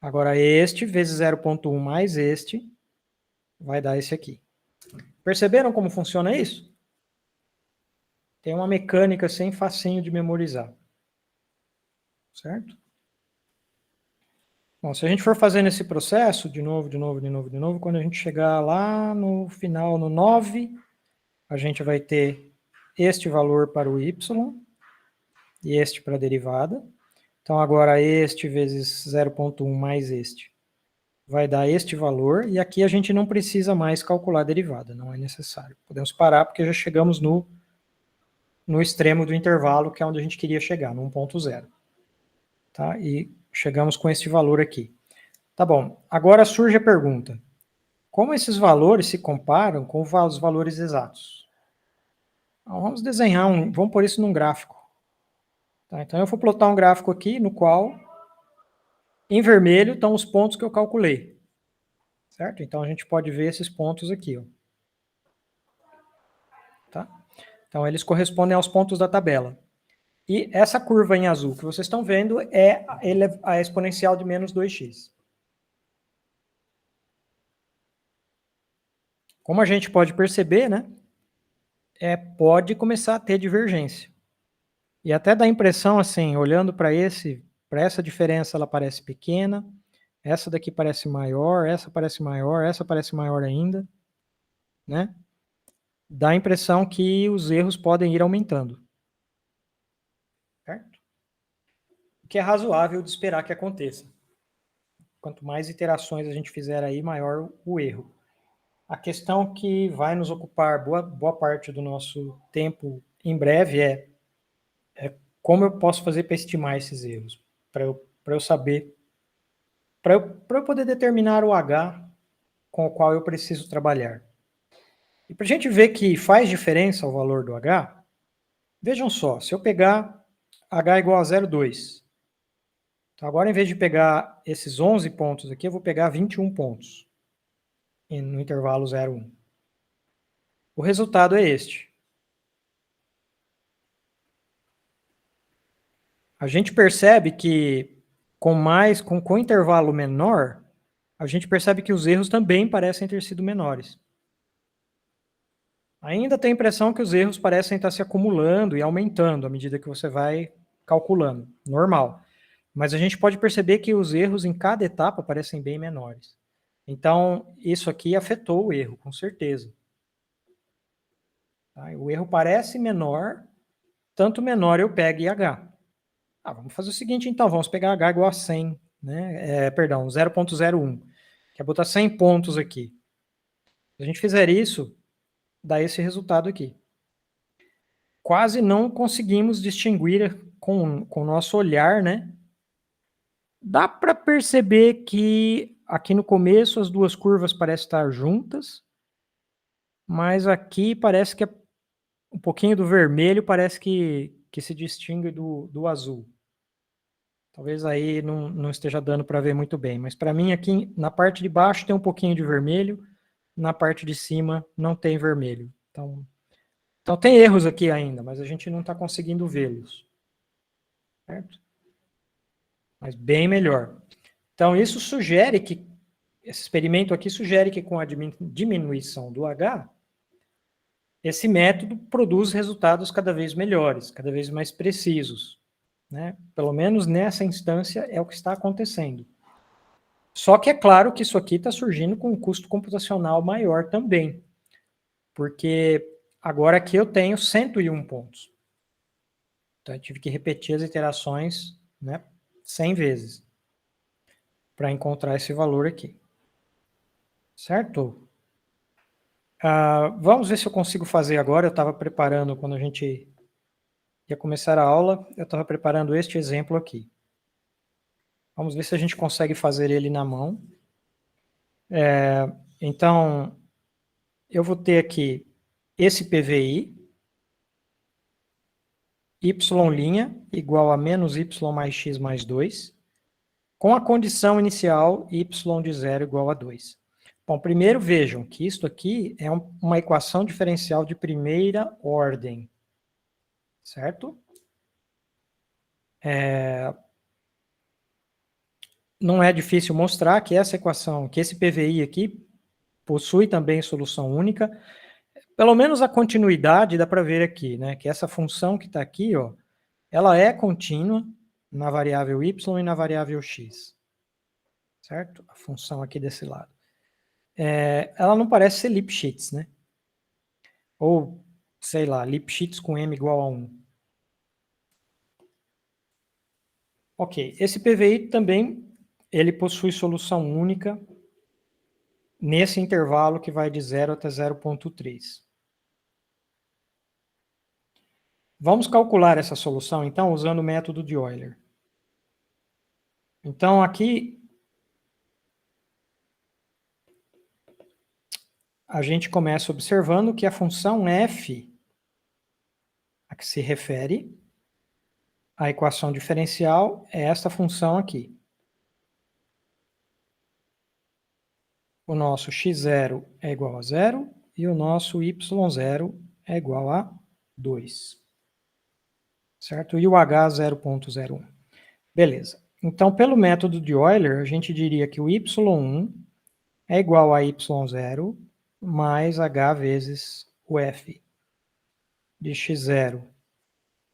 Agora, este vezes 0,1 mais este vai dar esse aqui. Perceberam como funciona isso? Tem uma mecânica assim facinho de memorizar. Certo? Bom, se a gente for fazendo esse processo, de novo, quando a gente chegar lá no final, no 9, a gente vai ter este valor para o y e este para a derivada. Então, agora este vezes 0,1 mais este vai dar este valor, e aqui a gente não precisa mais calcular a derivada, não é necessário. Podemos parar, porque já chegamos no extremo do intervalo, que é onde a gente queria chegar, no 1,0. Tá? E chegamos com este valor aqui. Tá bom, agora surge a pergunta. Como esses valores se comparam com os valores exatos? Então, vamos desenhar vamos pôr isso num gráfico. Tá? Então, eu vou plotar um gráfico aqui, no qual, em vermelho, estão os pontos que eu calculei. Certo? Então, a gente pode ver esses pontos aqui. Ó. Tá? Então, eles correspondem aos pontos da tabela. E essa curva em azul que vocês estão vendo é a exponencial de menos 2x. Como a gente pode perceber, né? Pode começar a ter divergência. E até dá a impressão, assim, olhando para essa diferença, ela parece pequena, essa daqui parece maior, essa parece maior, essa parece maior ainda, né? Dá a impressão que os erros podem ir aumentando. Certo? O que é razoável de esperar que aconteça. Quanto mais iterações a gente fizer aí, maior o erro. A questão que vai nos ocupar boa parte do nosso tempo em breve é como eu posso fazer para estimar esses erros, para eu saber, para eu poder determinar o H com o qual eu preciso trabalhar. E para a gente ver que faz diferença o valor do H, vejam só, se eu pegar H igual a 0,2, então agora em vez de pegar esses 11 pontos aqui, eu vou pegar 21 pontos no intervalo 0,1. O resultado é este. A gente percebe que com intervalo menor, a gente percebe que os erros também parecem ter sido menores. Ainda tem a impressão que os erros parecem estar se acumulando e aumentando à medida que você vai calculando. Normal. Mas a gente pode perceber que os erros em cada etapa parecem bem menores. Então, isso aqui afetou o erro, com certeza. Tá? O erro parece menor, tanto menor eu pego IH. Vamos fazer o seguinte, então, vamos pegar H igual a 100, né? 0,01. Quer botar 100 pontos aqui. Se a gente fizer isso, dá esse resultado aqui. Quase não conseguimos distinguir com o nosso olhar, né? Dá para perceber que aqui no começo as duas curvas parecem estar juntas, mas aqui parece que um pouquinho do vermelho parece que se distingue do azul. Talvez aí não esteja dando para ver muito bem, mas para mim aqui na parte de baixo tem um pouquinho de vermelho, na parte de cima não tem vermelho. Então tem erros aqui ainda, mas a gente não está conseguindo vê-los. Certo? Mas bem melhor. Então isso sugere que, esse experimento aqui sugere que com a diminuição do H, esse método produz resultados cada vez melhores, cada vez mais precisos. Né? Pelo menos nessa instância é o que está acontecendo. Só que é claro que isso aqui está surgindo com um custo computacional maior também, porque agora aqui eu tenho 101 pontos. Então eu tive que repetir as iterações, né, 100 vezes para encontrar esse valor aqui. Certo? Vamos ver se eu consigo fazer agora. Eu estava preparando, quando a gente ia começar a aula, eu estava preparando este exemplo aqui. Vamos ver se a gente consegue fazer ele na mão. Então, eu vou ter aqui esse PVI, y' igual a menos y mais x mais 2, com a condição inicial y de 0 igual a 2. Bom, primeiro vejam que isto aqui é uma equação diferencial de primeira ordem, certo? Não é difícil mostrar que essa equação, que esse PVI aqui, possui também solução única. Pelo menos a continuidade dá para ver aqui, né? Que essa função que está aqui, ó, ela é contínua na variável y e na variável x. Certo? A função aqui desse lado. Ela não parece ser Lipschitz, né? Ou, sei lá, Lipschitz com m igual a 1. Ok, esse PVI também, ele possui solução única nesse intervalo que vai de 0 até 0,3. Vamos calcular essa solução, então, usando o método de Euler. Então, aqui, a gente começa observando que a função f, a que se refere à equação diferencial, é esta função aqui. O nosso x0 é igual a 0 e o nosso y0 é igual a 2. Certo? E o h 0,01. Beleza. Então, pelo método de Euler, a gente diria que o y1 é igual a y0 mais h vezes o f de x0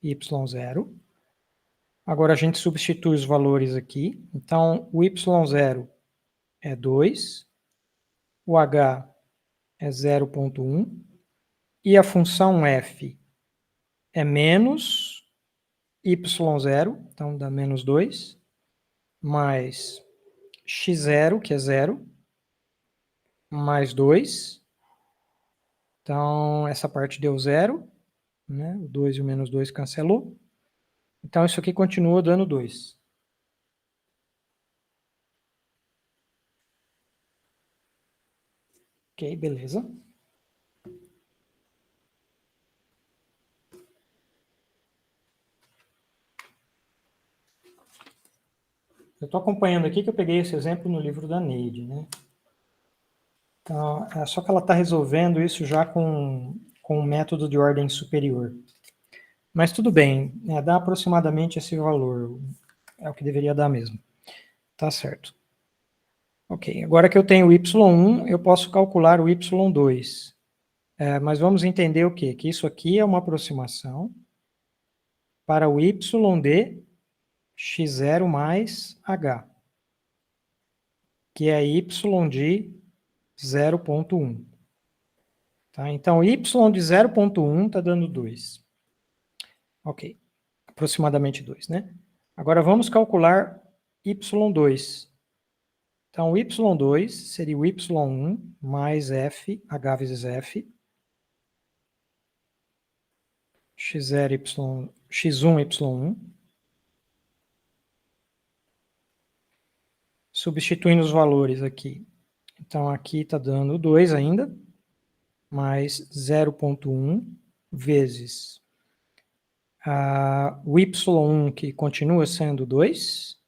e y0. Agora a gente substitui os valores aqui. Então, o y0 é 2, o h é 0,1 e a função f é menos y0, então dá menos 2, mais x0, que é 0, mais 2. Então, essa parte deu 0, né? O 2 e o menos 2 cancelou. Então, isso aqui continua dando 2. Ok, beleza. Eu estou acompanhando aqui que eu peguei esse exemplo no livro da Neide, né? Então, só que ela está resolvendo isso já com um método de ordem superior. Mas tudo bem, dá aproximadamente esse valor. É o que deveria dar mesmo. Tá certo. Ok, agora que eu tenho o y1, eu posso calcular o y2. Mas vamos entender o quê? Que isso aqui é uma aproximação para o y de x0 mais h, que é y de 0,1. Tá? Então, y de 0,1 está dando 2. Ok, aproximadamente 2, né? Agora vamos calcular y2. Então, o y2 seria o y1 mais f, h vezes f, x0, x1, y1. Substituindo os valores aqui. Então, aqui está dando 2 ainda, mais 0,1 vezes o y1, que continua sendo 2.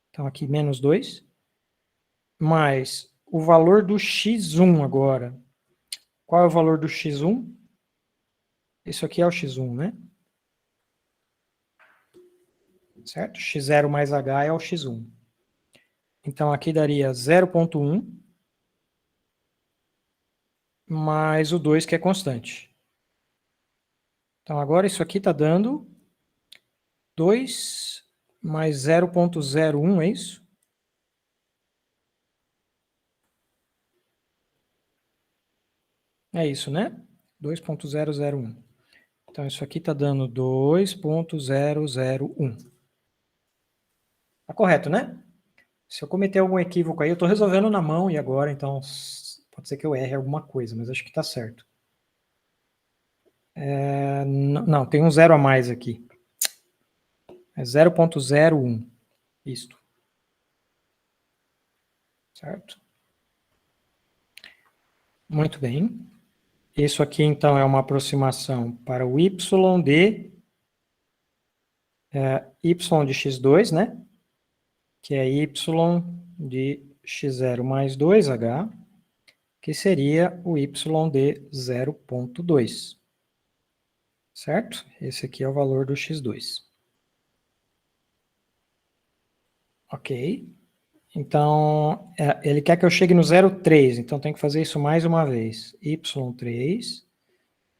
Então, aqui menos 2. Mais o valor do x1 agora. Qual é o valor do x1? Isso aqui é o x1, né? Certo? x0 mais h é o x1. Então, aqui daria 0,1 mais o 2, que é constante. Então, agora isso aqui está dando 2 mais 0,01, é isso? É isso, né? 2,001. Então, isso aqui está dando 2,001. Tá correto, né? Se eu cometer algum equívoco aí, eu estou resolvendo na mão e agora, então pode ser que eu erre alguma coisa, mas acho que está certo. Não, tem um 0 a mais aqui. É 0,01. Isto. Certo? Muito bem. Isso aqui, então, é uma aproximação para o y de x2, né? Que é y de x0 mais 2h, que seria o y de 0,2. Certo? Esse aqui é o valor do x2. Ok. Então, ele quer que eu chegue no 0,3, então tem que fazer isso mais uma vez. y3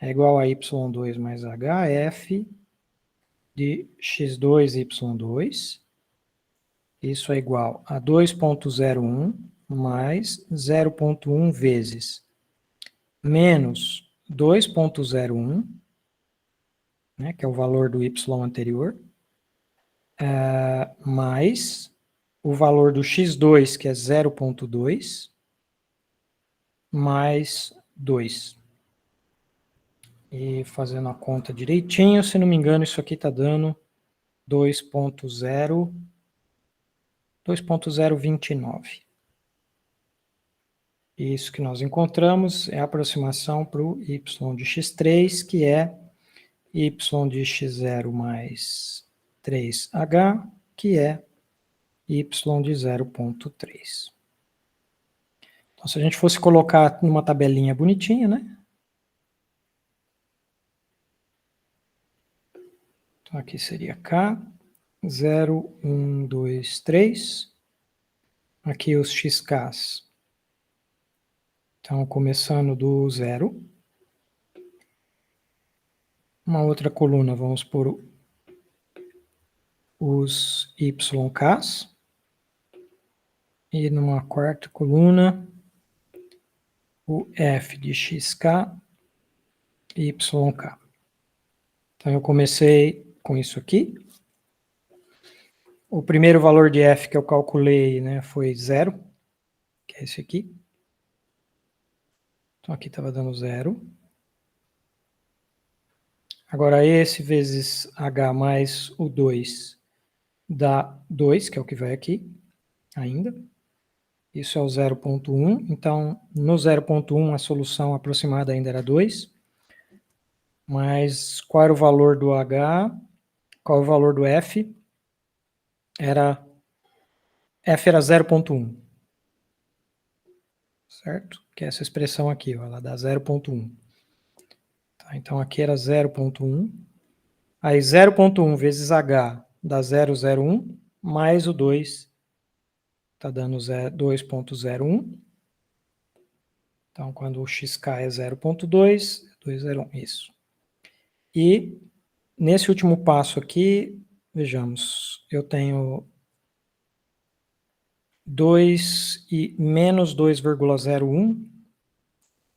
é igual a y2 mais hf de x2 y2. Isso é igual a 2,01 mais 0,1 vezes menos 2,01, né, que é o valor do y anterior, mais o valor do x2, que é 0,2, mais 2. E fazendo a conta direitinho, se não me engano, isso aqui está dando 2,029. Isso que nós encontramos é a aproximação para o y de x3, que é y de x0 mais 3h, que é y de 0,3. Então, se a gente fosse colocar numa tabelinha bonitinha, né? Então, aqui seria K, 0, 1, 2, 3. Aqui os xk's. Então, começando do 0. Uma outra coluna, vamos pôr os YKs. E numa quarta coluna, o F de XK e YK. Então, eu comecei com isso aqui. O primeiro valor de F que eu calculei, né, foi 0, que é esse aqui. Então, aqui estava dando 0. Agora, esse vezes H mais o 2 dá 2, que é o que vai aqui ainda. Isso é o 0,1. Então, no 0,1, a solução aproximada ainda era 2. Mas qual era o valor do H? Qual é o valor do F? F era 0,1. Certo? Que é essa expressão aqui, ó, ela dá 0,1. Tá, então, aqui era 0,1. Aí, 0,1 vezes H dá 0,01, mais o 2 está dando 2,01. Então, quando o xk é 0,2, 2,01, isso. E, nesse último passo aqui, vejamos, eu tenho 2 e menos 2,01,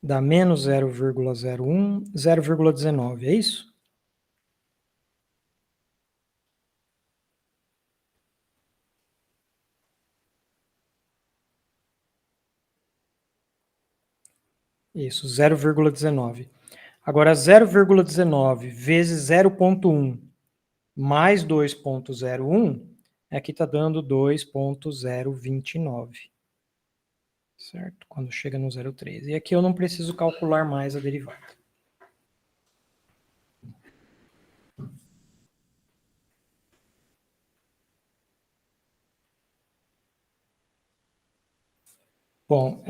dá menos 0,01, 0,19, é isso? Isso, 0,19. Agora, 0,19 vezes 0,1 mais 2,01, aqui está dando 2,029. Certo? Quando chega no 0,3. E aqui eu não preciso calcular mais a derivada. Bom,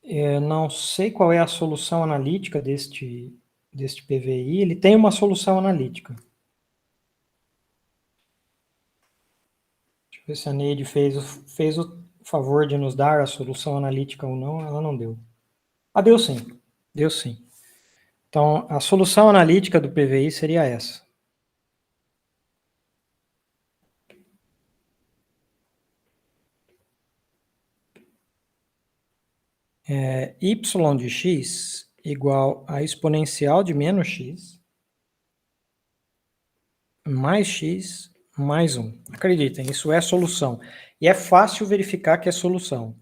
eu não sei qual é a solução analítica deste PVI. Ele tem uma solução analítica. Deixa eu ver se a Neide fez o favor de nos dar a solução analítica ou não. Ela não deu. Ah, deu sim. Deu sim. Então, a solução analítica do PVI seria essa. Y de x igual a exponencial de menos x mais x mais 1. Acreditem, isso é solução. E é fácil verificar que é solução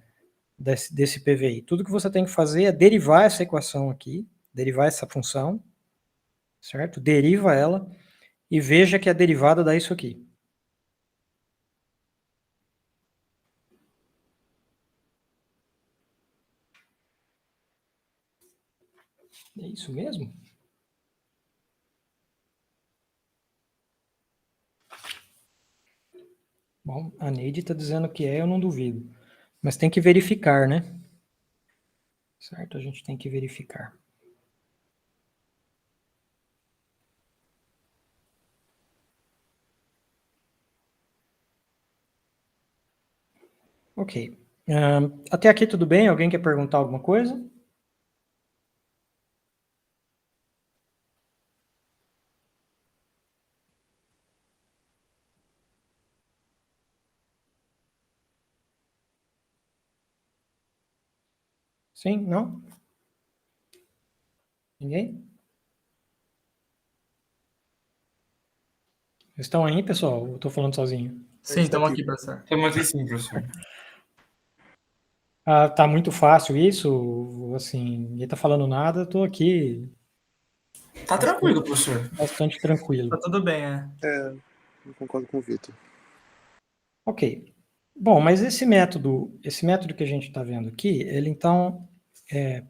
desse PVI. Tudo que você tem que fazer é derivar essa equação aqui, derivar essa função, certo? Deriva ela e veja que a derivada dá isso aqui. É isso mesmo? Bom, a Neide está dizendo que é, eu não duvido. Mas tem que verificar, né? Certo? A gente tem que verificar. Ok. Até aqui tudo bem? Alguém quer perguntar alguma coisa? Sim? Não? Ninguém? Vocês estão aí, pessoal? Eu estou falando sozinho. Sim, estamos aqui, professor. Estamos aqui sim, professor. Tá muito fácil isso? Assim, ninguém tá falando nada, estou aqui. Tá tranquilo, professor. Bastante tranquilo. Tá tudo bem, Eu concordo com o Vitor. Ok. Bom, mas esse método que a gente está vendo aqui, ele então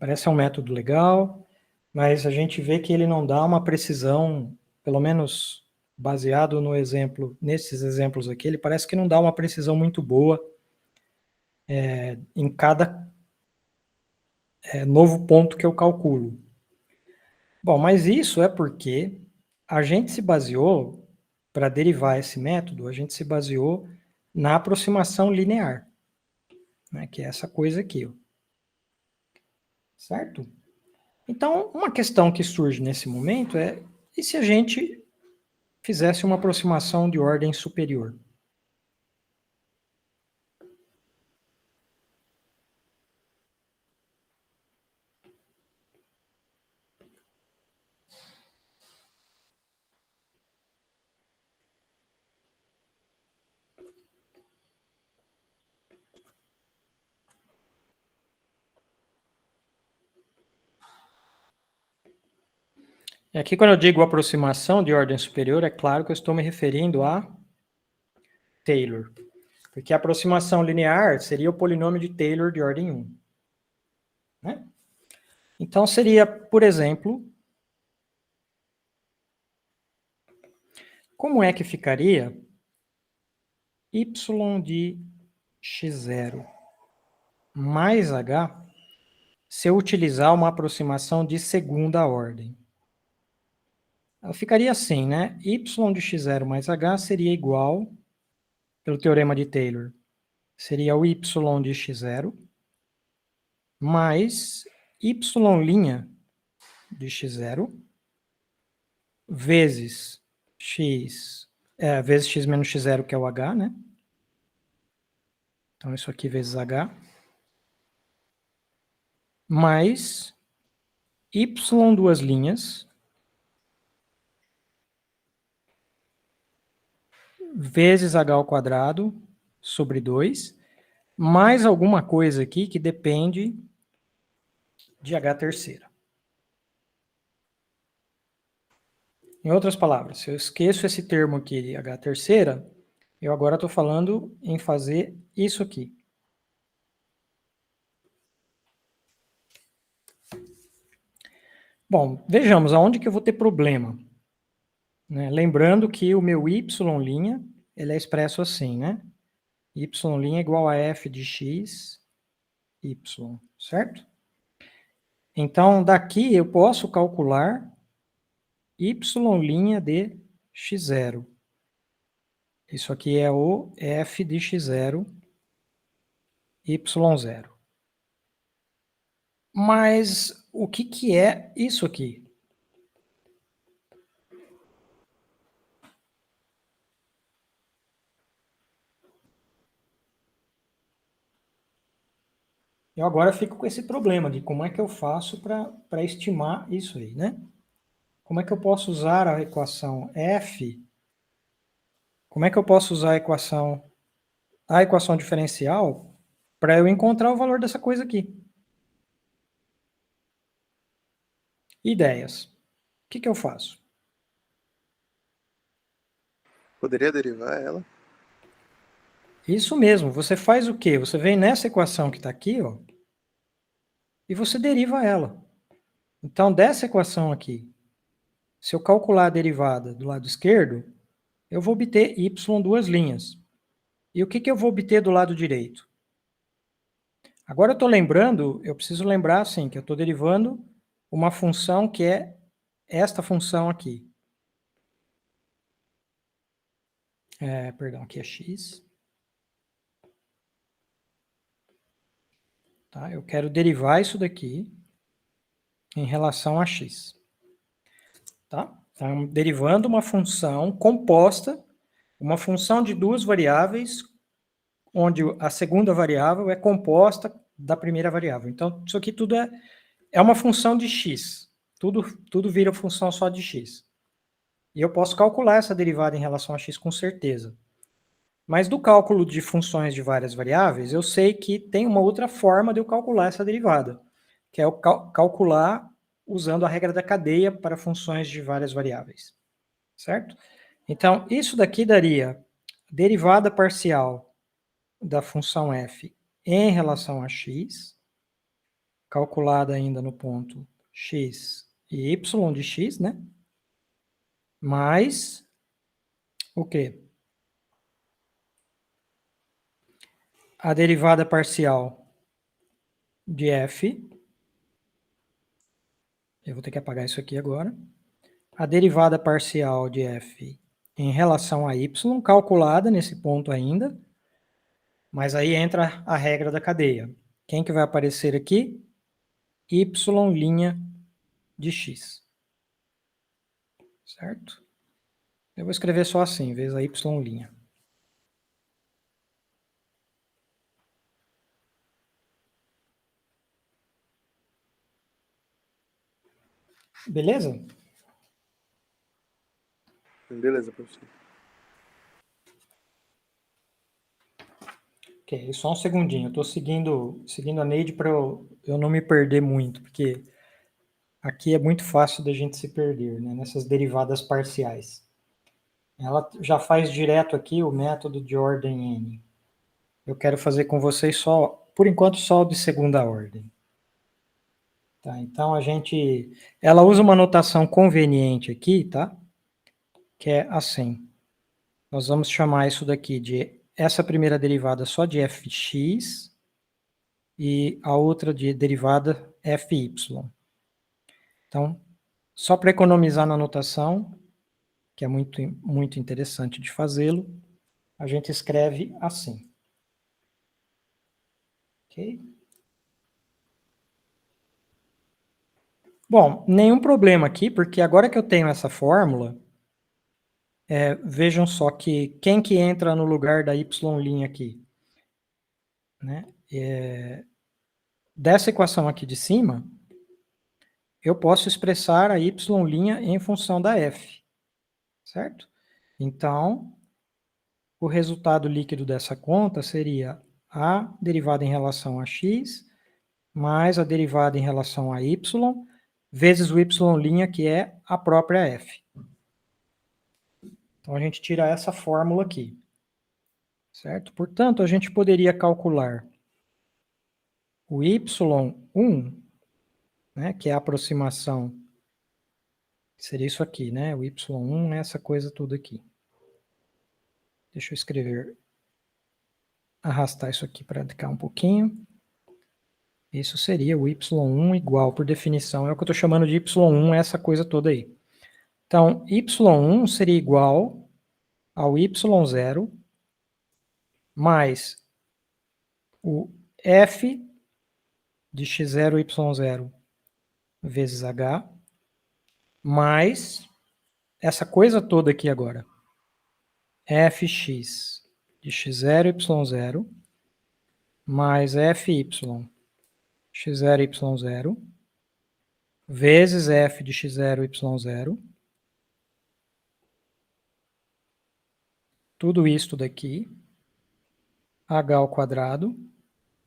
parece um método legal, mas a gente vê que ele não dá uma precisão, pelo menos baseado no exemplo, nesses exemplos aqui, ele parece que não dá uma precisão muito boa em cada novo ponto que eu calculo. Bom, mas isso é porque a gente se baseou, para derivar esse método, a gente se baseou na aproximação linear, né, que é essa coisa aqui, ó. Certo? Então, uma questão que surge nesse momento é, e se a gente fizesse uma aproximação de ordem superior? E aqui, quando eu digo aproximação de ordem superior, é claro que eu estou me referindo a Taylor. Porque a aproximação linear seria o polinômio de Taylor de ordem 1. Né? Então, seria, por exemplo, como é que ficaria y de x0 mais h se eu utilizar uma aproximação de segunda ordem? Ela ficaria assim, né? Y de x0 mais h seria igual, pelo teorema de Taylor, seria o y de x0 mais y' de x0 vezes x menos x0, que é o h, né? Então, isso aqui vezes h, mais y duas linhas vezes h ao quadrado sobre 2, mais alguma coisa aqui que depende de h terceira. Em outras palavras, se eu esqueço esse termo aqui de h terceira, eu agora estou falando em fazer isso aqui. Bom, vejamos aonde que eu vou ter problema. Né? Lembrando que o meu y', ele é expresso assim, né? Y' é igual a f de x, y, certo? Então, daqui eu posso calcular y' de x0. Isso aqui é o f de x0, y0. Mas o que é isso aqui? Eu agora fico com esse problema de como é que eu faço para estimar isso aí, né? Como é que eu posso usar a equação f? Como é que eu posso usar a equação diferencial para eu encontrar o valor dessa coisa aqui? Ideias. O que eu faço? Poderia derivar ela? Isso mesmo. Você faz o quê? Você vem nessa equação que está aqui, ó, e você deriva ela. Então, dessa equação aqui, se eu calcular a derivada do lado esquerdo, eu vou obter y duas linhas. E o que eu vou obter do lado direito? Agora eu estou lembrando, eu preciso lembrar assim, que eu estou derivando uma função que é esta função aqui. Perdão, aqui é x. Tá? Eu quero derivar isso daqui em relação a x. Tá? Então, derivando uma função composta, uma função de duas variáveis, onde a segunda variável é composta da primeira variável. Então, isso aqui tudo é uma função de x. Tudo vira função só de x. E eu posso calcular essa derivada em relação a x com certeza. Mas do cálculo de funções de várias variáveis, eu sei que tem uma outra forma de eu calcular essa derivada, que é eu calcular usando a regra da cadeia para funções de várias variáveis. Certo? Então, isso daqui daria derivada parcial da função f em relação a x, calculada ainda no ponto x e y de x, né? Mais o quê? A derivada parcial de f. Eu vou ter que apagar isso aqui agora. A derivada parcial de f em relação a y, calculada nesse ponto ainda, mas aí entra a regra da cadeia. Quem que vai aparecer aqui? Y' de x. Certo? Eu vou escrever só assim, em vez da y'. Beleza? Beleza, professor. Ok, só um segundinho. Eu estou seguindo a Neide para eu não me perder muito, porque aqui é muito fácil da gente se perder, né, nessas derivadas parciais. Ela já faz direto aqui o método de ordem n. Eu quero fazer com vocês só, por enquanto, só o de segunda ordem. Tá, então ela usa uma notação conveniente aqui, tá? Que é assim. Nós vamos chamar isso daqui de essa primeira derivada só de fx e a outra de derivada fy. Então, só para economizar na notação, que é muito interessante de fazê-lo, a gente escreve assim. Ok? Bom, nenhum problema aqui, porque agora que eu tenho essa fórmula, vejam só que quem que entra no lugar da y' aqui? Né? Dessa equação aqui de cima, eu posso expressar a y' em função da f, certo? Então, o resultado líquido dessa conta seria a derivada em relação a x mais a derivada em relação a y vezes o y', que é a própria f. Então, a gente tira essa fórmula aqui, certo? Portanto, a gente poderia calcular o y1, né, que é a aproximação, seria isso aqui, né? O y1 é essa coisa toda aqui. Deixa eu escrever, arrastar isso aqui para cá um pouquinho. Isso seria o y1 igual, por definição, é o que eu estou chamando de y1, essa coisa toda aí. Então, y1 seria igual ao y0 mais o f de x0, y0 vezes h, mais essa coisa toda aqui agora. Fx de x0, y0 mais fy x0, y0 vezes f de x0, y0. Tudo isto daqui, h ao quadrado,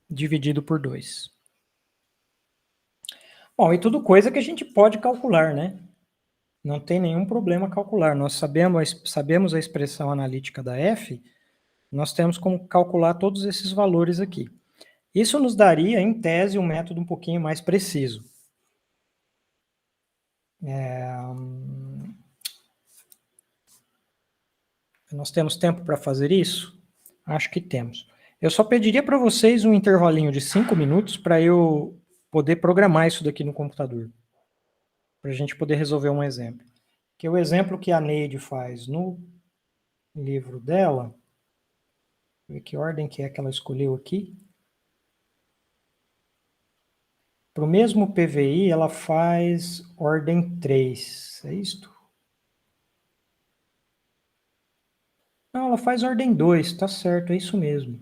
dividido por 2. Bom, e tudo coisa que a gente pode calcular, né? Não tem nenhum problema calcular. Nós sabemos a expressão analítica da f, nós temos como calcular todos esses valores aqui. Isso nos daria, em tese, um método um pouquinho mais preciso. Nós temos tempo para fazer isso? Acho que temos. Eu só pediria para vocês um intervalinho de 5 minutos para eu poder programar isso daqui no computador. Para a gente poder resolver um exemplo. Que o exemplo que a Neide faz no livro dela, ver que ordem que é que ela escolheu aqui. Para o mesmo PVI, ela faz ordem 3, é isto? Não, ela faz ordem 2, tá certo, é isso mesmo.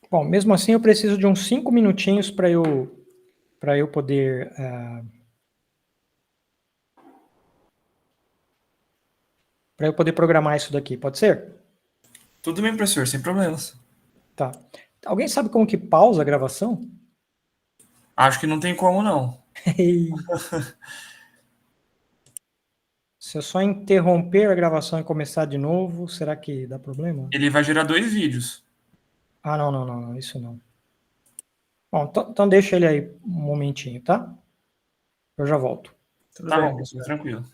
Bom, mesmo assim eu preciso de uns 5 minutinhos para eu poder programar isso daqui, pode ser? Tudo bem, professor, sem problemas. Tá. Alguém sabe como que pausa a gravação? Acho que não tem como, não. Se eu só interromper a gravação e começar de novo, será que dá problema? Ele vai gerar 2 vídeos. Ah, não, isso não. Bom, então deixa ele aí um momentinho, tá? Eu já volto. Tudo Tá bem. bom, professor, tranquilo.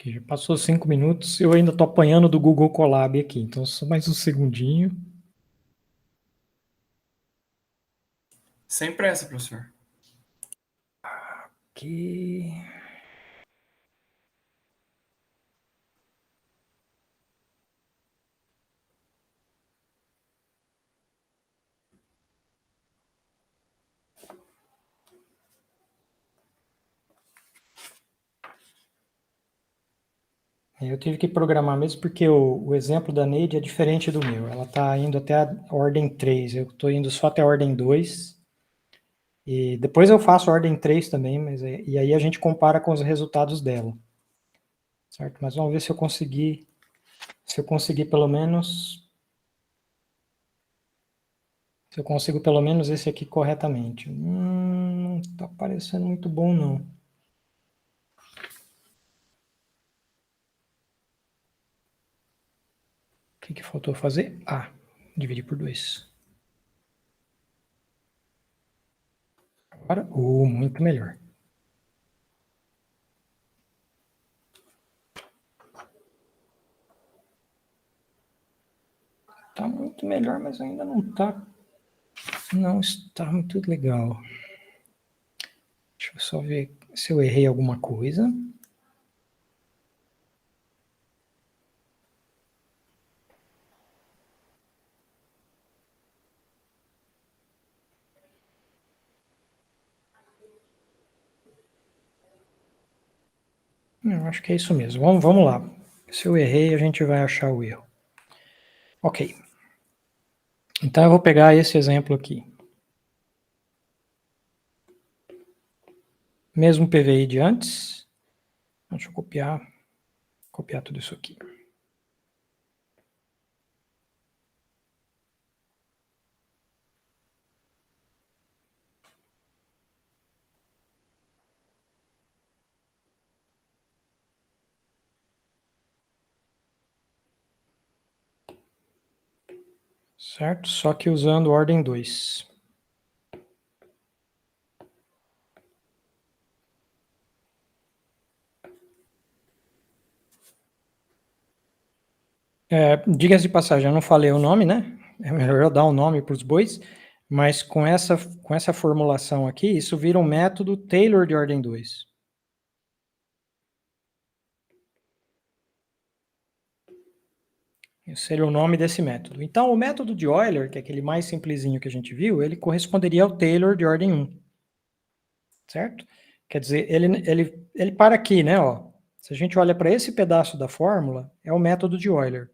Já passou 5 minutos, eu ainda estou apanhando do Google Colab aqui, então só mais um segundinho. Sem pressa, professor. Aqui. Eu tive que programar mesmo porque o exemplo da Neide é diferente do meu. Ela está indo até a ordem 3, eu estou indo só até a ordem 2. E depois eu faço a ordem 3 também, e aí a gente compara com os resultados dela. Certo? Mas vamos ver se eu conseguir pelo menos... Se eu consigo pelo menos esse aqui corretamente. Não está parecendo muito bom, não. O que faltou fazer? Dividir por 2. Agora, muito melhor. Está muito melhor, mas ainda não está muito legal. Deixa eu só ver se eu errei alguma coisa. Eu acho que é isso mesmo. Vamos lá. Se eu errei, a gente vai achar o erro. Ok. Então, eu vou pegar esse exemplo aqui. Mesmo PVI de antes. Deixa eu copiar tudo isso aqui. Certo? Só que usando ordem 2. Diga-se de passagem, eu não falei o nome, né? É melhor eu dar o nome para os bois, mas com essa formulação aqui, isso vira um método Taylor de ordem 2. Esse seria o nome desse método. Então, o método de Euler, que é aquele mais simplesinho que a gente viu, ele corresponderia ao Taylor de ordem 1. Certo? Quer dizer, ele para aqui, né? Ó. Se a gente olha para esse pedaço da fórmula, é o método de Euler.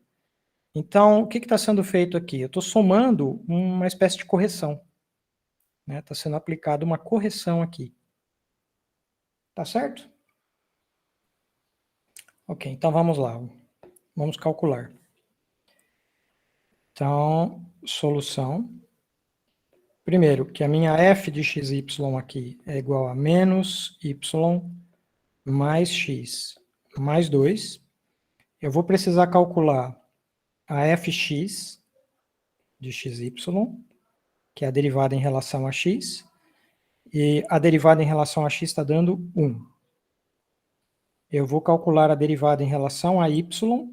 Então, o que está sendo feito aqui? Eu estou somando uma espécie de correção. Está sendo aplicada uma correção aqui. Tá certo? Ok, então vamos lá. Vamos calcular. Então, solução. Primeiro, que a minha f de xy aqui é igual a menos y mais x mais 2. Eu vou precisar calcular a fx de xy, que é a derivada em relação a x, e a derivada em relação a x está dando 1. Eu vou calcular a derivada em relação a y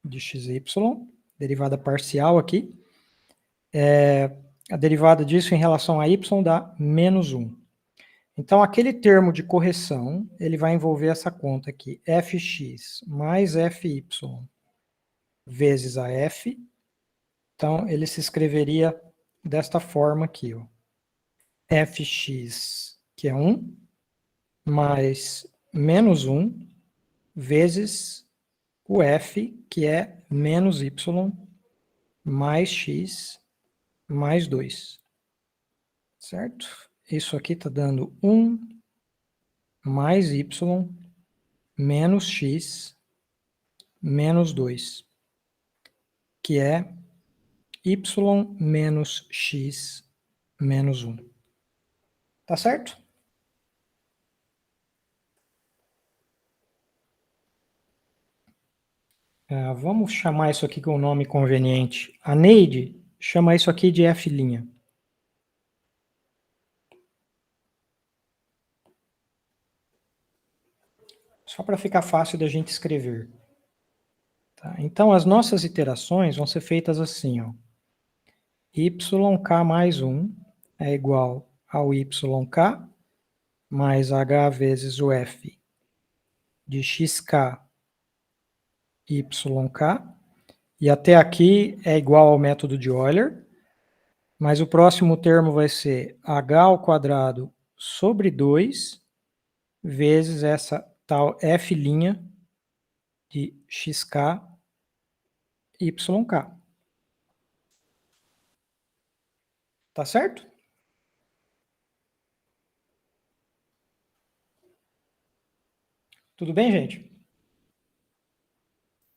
de xy, derivada parcial aqui. A derivada disso em relação a y dá menos 1. Então, aquele termo de correção, ele vai envolver essa conta aqui, fx mais fy vezes a f. Então, ele se escreveria desta forma aqui, ó. Fx, que é 1, mais menos 1, vezes o f, que é menos y, mais x, mais 2. Certo? Isso aqui está dando 1 mais y menos x menos 2, que é y menos x menos 1. Tá certo? Vamos chamar isso aqui com um nome conveniente. A Neide chama isso aqui de F'. só para ficar fácil da gente escrever. Tá? Então, as nossas iterações vão ser feitas assim, ó. YK mais 1 é igual ao YK mais H vezes o F de XK YK, e até aqui é igual ao método de Euler, mas o próximo termo vai ser H ao quadrado sobre 2 vezes essa tal F' de XK YK. Tá certo? Tudo bem, gente?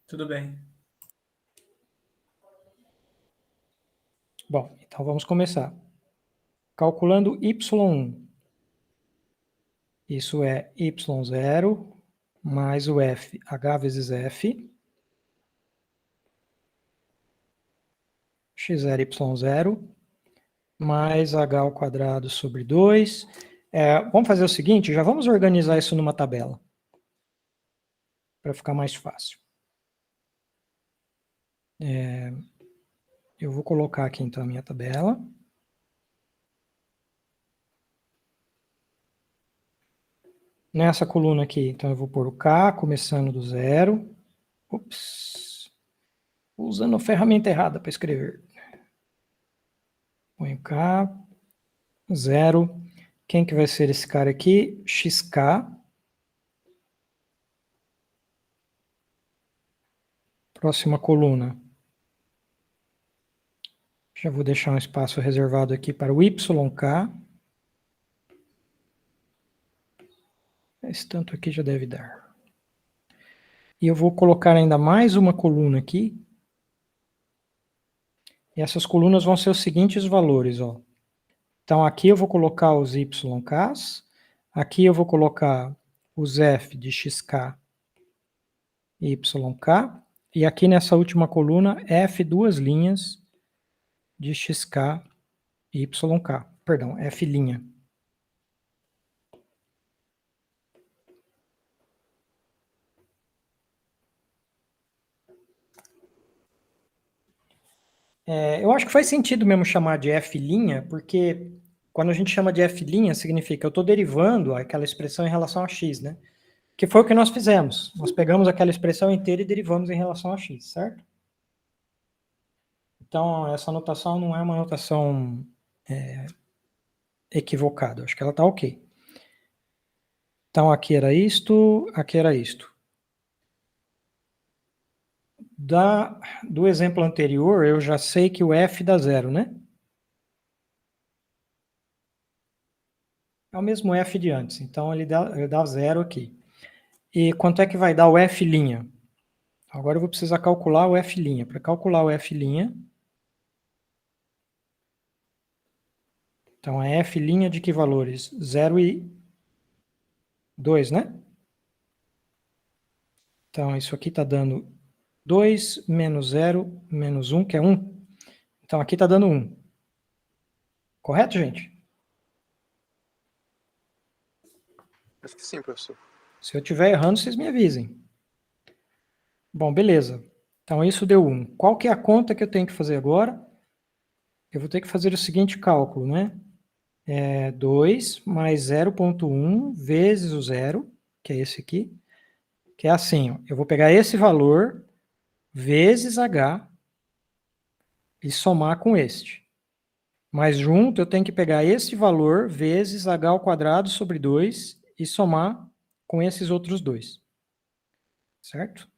Tudo bem. Bom, então vamos começar. Calculando Y1. Isso é Y0 mais o F, H vezes F, X0, Y0, mais H ao quadrado sobre 2. Vamos fazer o seguinte, já vamos organizar isso numa tabela, para ficar mais fácil. Eu vou colocar aqui então a minha tabela. Nessa coluna aqui, então eu vou pôr o K, começando do zero. Ups. Usando a ferramenta errada para escrever. Põe o K, 0. Quem que vai ser esse cara aqui? XK. Próxima coluna. Já vou deixar um espaço reservado aqui para o YK. Esse tanto aqui já deve dar. E eu vou colocar ainda mais uma coluna aqui. E essas colunas vão ser os seguintes valores, ó. Então aqui eu vou colocar os YKs, aqui eu vou colocar os F de XK e YK, e aqui nessa última coluna, F duas linhas de XK e YK. Perdão, F'. Eu acho que faz sentido mesmo chamar de F', porque quando a gente chama de F', significa que eu estou derivando aquela expressão em relação a x, né? Que foi o que nós fizemos. Nós pegamos aquela expressão inteira e derivamos em relação a x, certo? Então, essa notação não é uma notação equivocada. Acho que ela está ok. Então, aqui era isto, aqui era isto. Do exemplo anterior, eu já sei que o F dá zero, né? É o mesmo F de antes, então ele dá zero aqui. E quanto é que vai dar o F'? Agora eu vou precisar calcular o F'. Para calcular o F', então é F' de que valores? 0 e 2, né? Então isso aqui está dando 2 menos 0 menos 1, que é 1. Então aqui está dando 1. Correto, gente? Acho que sim, professor. Se eu estiver errando, vocês me avisem. Bom, beleza. Então isso deu 1. Qual que é a conta que eu tenho que fazer agora? Eu vou ter que fazer o seguinte cálculo, né? 2 mais 0,1 vezes o 0, que é esse aqui, que é assim, ó, eu vou pegar esse valor vezes H e somar com este. Mas junto eu tenho que pegar esse valor vezes H ao quadrado sobre 2 e somar com esses outros dois. Certo?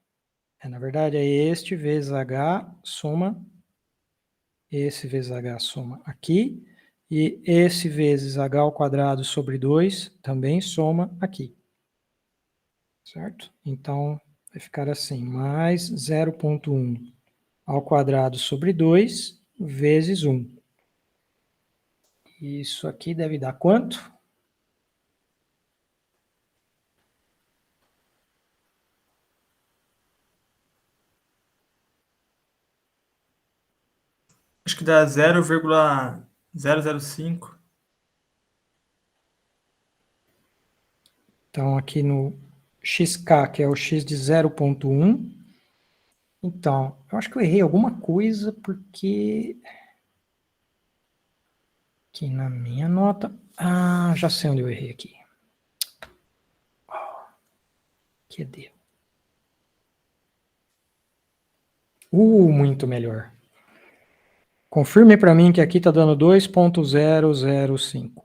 Na verdade, é este vezes H soma, esse vezes H soma aqui, e esse vezes H ao quadrado sobre 2 também soma aqui. Certo? Então, vai ficar assim, mais 0,1 ao quadrado sobre 2 vezes 1. Isso aqui deve dar quanto? Acho que dá 0,005. Então, aqui no xk, que é o x de 0,1. Então, eu acho que eu errei alguma coisa, porque aqui na minha nota... Ah, já sei onde eu errei aqui. Cadê? Muito melhor. Confirme para mim que aqui está dando 2.005.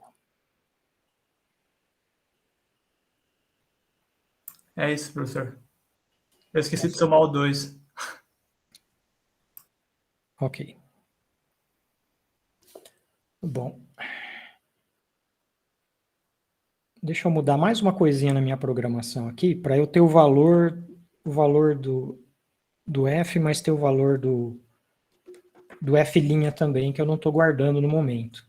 É isso, professor. Eu esqueci de somar o 2. Ok. Bom. Deixa eu mudar mais uma coisinha na minha programação aqui, para eu ter o valor do F, mas ter o valor do F' também, que eu não estou guardando no momento.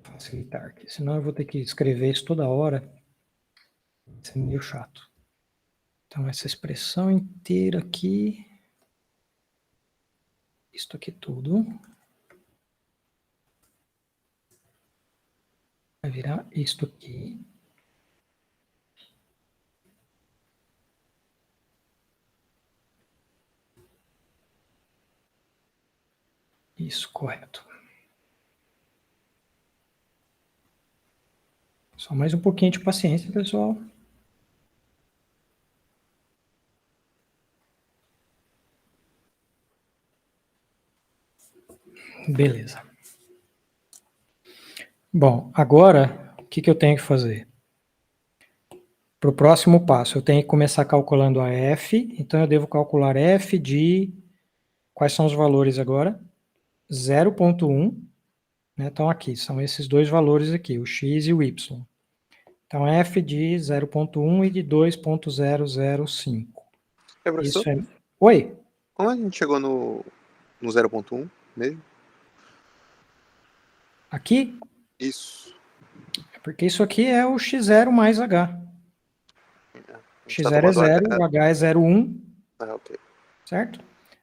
Facilitar aqui, senão eu vou ter que escrever isso toda hora. Vai ser meio chato. Então, essa expressão inteira aqui, isto aqui tudo, vai virar isto aqui. Isso, correto. Só mais um pouquinho de paciência, pessoal. Beleza. Bom, agora, o que eu tenho que fazer? Para o próximo passo, eu tenho que começar calculando a F, então eu devo calcular F de... Quais são os valores agora? 0,1, né? Então aqui, são esses dois valores aqui, o x e o y. Então F de 0,1 e de 2.005. Professor? Isso é... Oi? Como a gente chegou no 0.1 mesmo? Aqui? Isso. É porque isso aqui é o x0 mais h. X0 é 0, o H é 0,1. Ah, ok. Certo?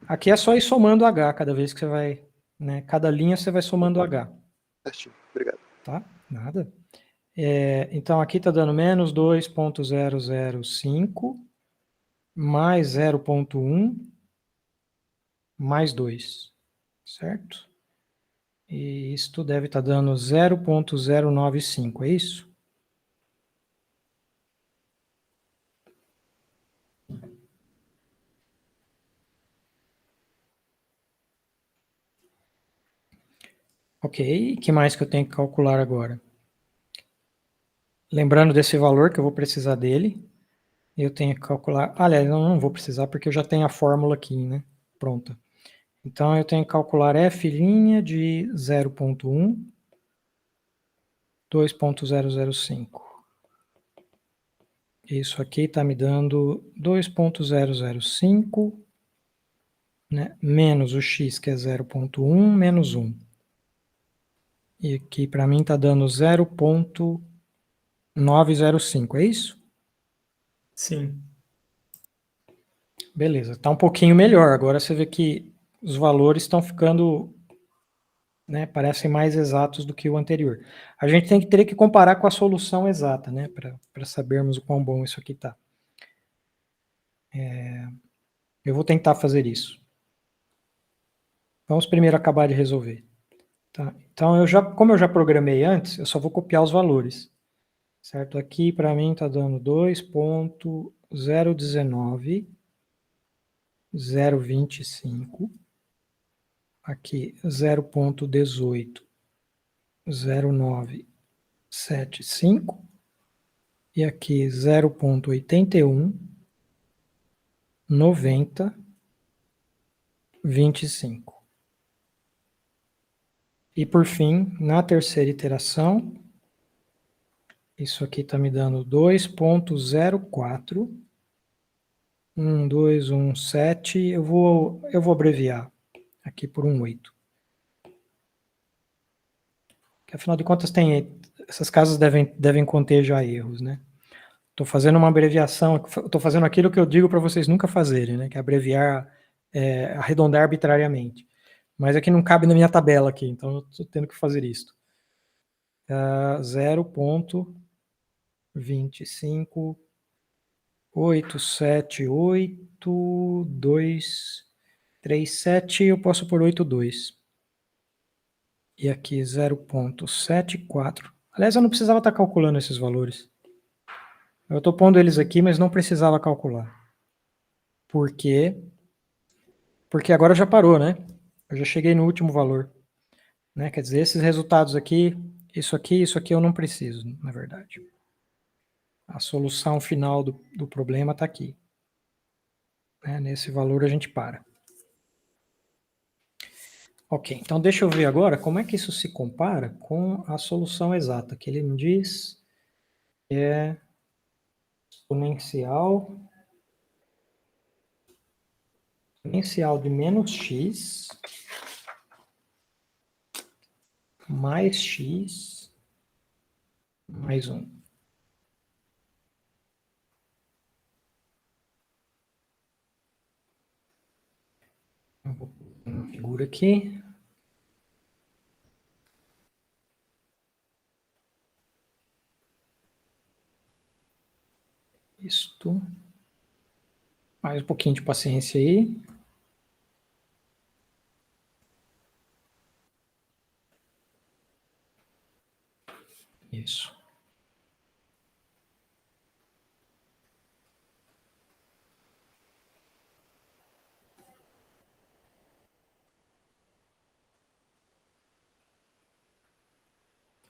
Aqui é só ir somando H cada vez que você vai, né? Cada linha você vai somando H. Certinho, obrigado. Tá? Nada. Então aqui está dando menos 2.005 mais 0,1 mais 2. Certo? E isto deve estar dando 0.095, é isso? Ok, o que mais que eu tenho que calcular agora? Lembrando desse valor que eu vou precisar dele, eu tenho que calcular... Aliás, eu não vou precisar porque eu já tenho a fórmula aqui, né? Pronta. Então, eu tenho que calcular F' de 0,1, 2.005. Isso aqui está me dando 2.005, né? Menos o x, que é 0,1, menos 1. E aqui, para mim, está dando 0.905, é isso? Sim. Beleza, está um pouquinho melhor. Agora você vê que os valores estão ficando, né, parecem mais exatos do que o anterior. A gente teria que comparar com a solução exata, né, para sabermos o quão bom isso aqui está. Eu vou tentar fazer isso. Vamos primeiro acabar de resolver. Tá? Então, como eu já programei antes, eu só vou copiar os valores. Certo? Aqui, para mim, está dando 2.019, 0,25. Aqui, 0.18, 0,975. E aqui, 0.81, 90, 25. E por fim, na terceira iteração, isso aqui está me dando 2.04, 1217, eu vou abreviar aqui por 18. Porque afinal de contas essas casas devem conter já erros, né? Estou fazendo uma abreviação, estou fazendo aquilo que eu digo para vocês nunca fazerem, né? Que é abreviar, arredondar arbitrariamente. Mas aqui não cabe na minha tabela aqui, então eu estou tendo que fazer isso. 0,25878,237, eu posso por 82. E aqui 0,74. Aliás, eu não precisava estar calculando esses valores. Eu estou pondo eles aqui, mas não precisava calcular. Por quê? Porque agora já parou, né? Eu já cheguei no último valor. Né? Quer dizer, esses resultados aqui, isso aqui eu não preciso, na verdade. A solução final do problema está aqui. Né? Nesse valor a gente para. Ok, então deixa eu ver agora como é que isso se compara com a solução exata, que ele me diz que é exponencial de menos x mais x mais 1. Eu vou pôr uma figura aqui. Isto. Mais um pouquinho de paciência aí. Isso.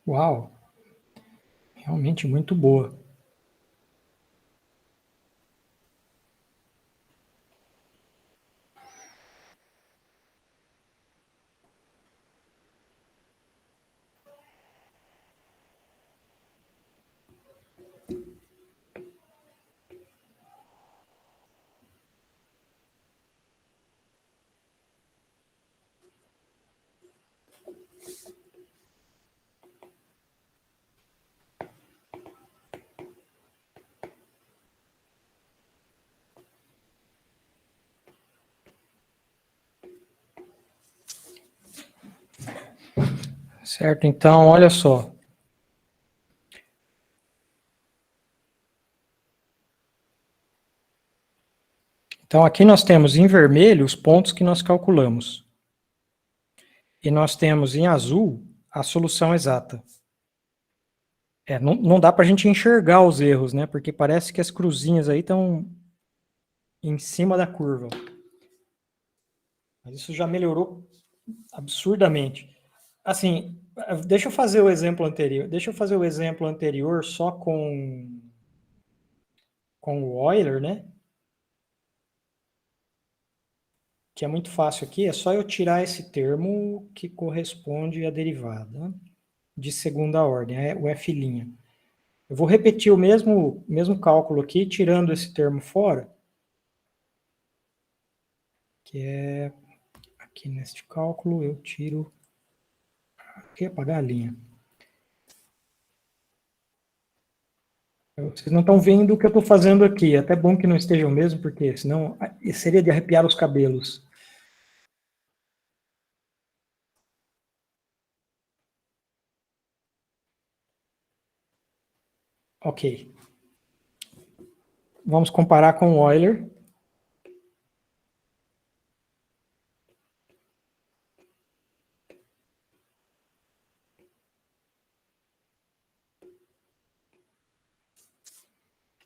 Uau! Realmente muito boa. Certo? Então, olha só. Então, aqui nós temos em vermelho os pontos que nós calculamos. E nós temos em azul a solução exata. Não dá para a gente enxergar os erros, né? Porque parece que as cruzinhas aí estão em cima da curva. Mas isso já melhorou absurdamente. Assim, deixa eu fazer o exemplo anterior. Deixa eu fazer o exemplo anterior só com o Euler, né? Que é muito fácil aqui. É só eu tirar esse termo que corresponde à derivada de segunda ordem, o f'. Eu vou repetir o mesmo cálculo aqui, tirando esse termo fora, que é aqui neste cálculo eu tiro aqui, apagar a linha. Vocês não estão vendo o que eu estou fazendo aqui. É até bom que não estejam mesmo, porque senão seria de arrepiar os cabelos. Ok. Vamos comparar com o Euler.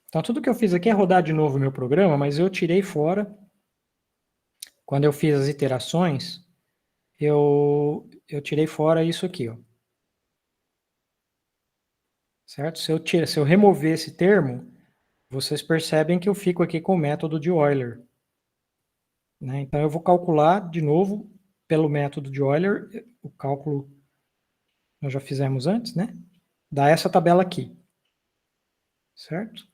Então, tudo que eu fiz aqui é rodar de novo o meu programa, mas eu tirei fora. Quando eu fiz as iterações, eu tirei fora isso aqui, ó. Certo? Se eu remover esse termo, vocês percebem que eu fico aqui com o método de Euler. Né? Então, eu vou calcular de novo pelo método de Euler, o cálculo nós já fizemos antes, né? Dá essa tabela aqui. Certo?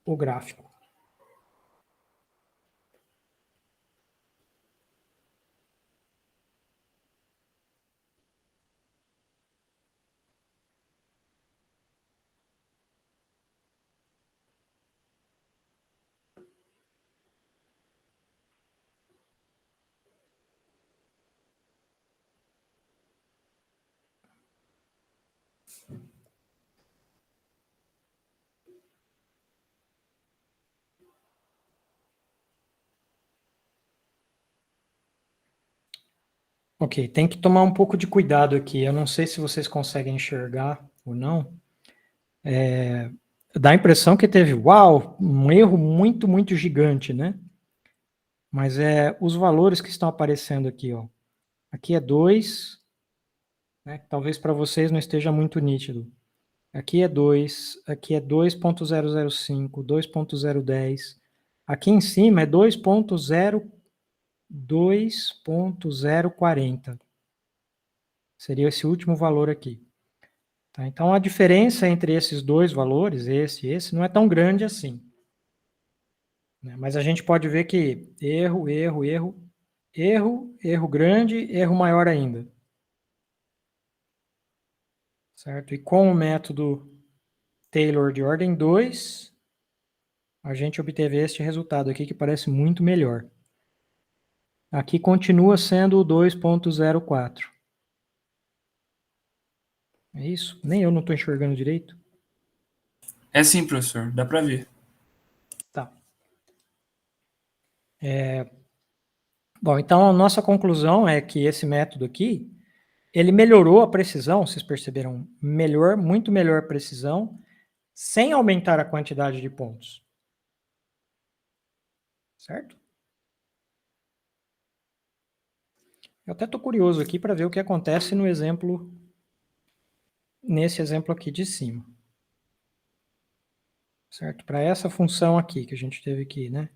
O gráfico. Ok, tem que tomar um pouco de cuidado aqui. Eu não sei se vocês conseguem enxergar ou não. Dá a impressão que teve, uau, um erro muito, muito gigante, né? Mas os valores que estão aparecendo aqui, ó. Aqui é 2, né? Talvez para vocês não esteja muito nítido. Aqui é 2, aqui é 2.005, 2.010. Aqui em cima é 2.040. Seria esse último valor aqui. Tá? Então, a diferença entre esses dois valores, esse e esse, não é tão grande assim. Né? Mas a gente pode ver que erro, erro, erro, erro, erro grande, erro maior ainda. Certo? E com o método Taylor de ordem 2, a gente obteve este resultado aqui que parece muito melhor. Aqui continua sendo o 2.04. É isso? Nem eu não estou enxergando direito. É sim, professor, dá para ver. Tá. Bom, então a nossa conclusão é que esse método aqui, ele melhorou a precisão, vocês perceberam? Muito melhor precisão, sem aumentar a quantidade de pontos. Certo? Eu até estou curioso aqui para ver o que acontece no exemplo, nesse exemplo aqui de cima. Certo? Para essa função aqui que a gente teve aqui, né?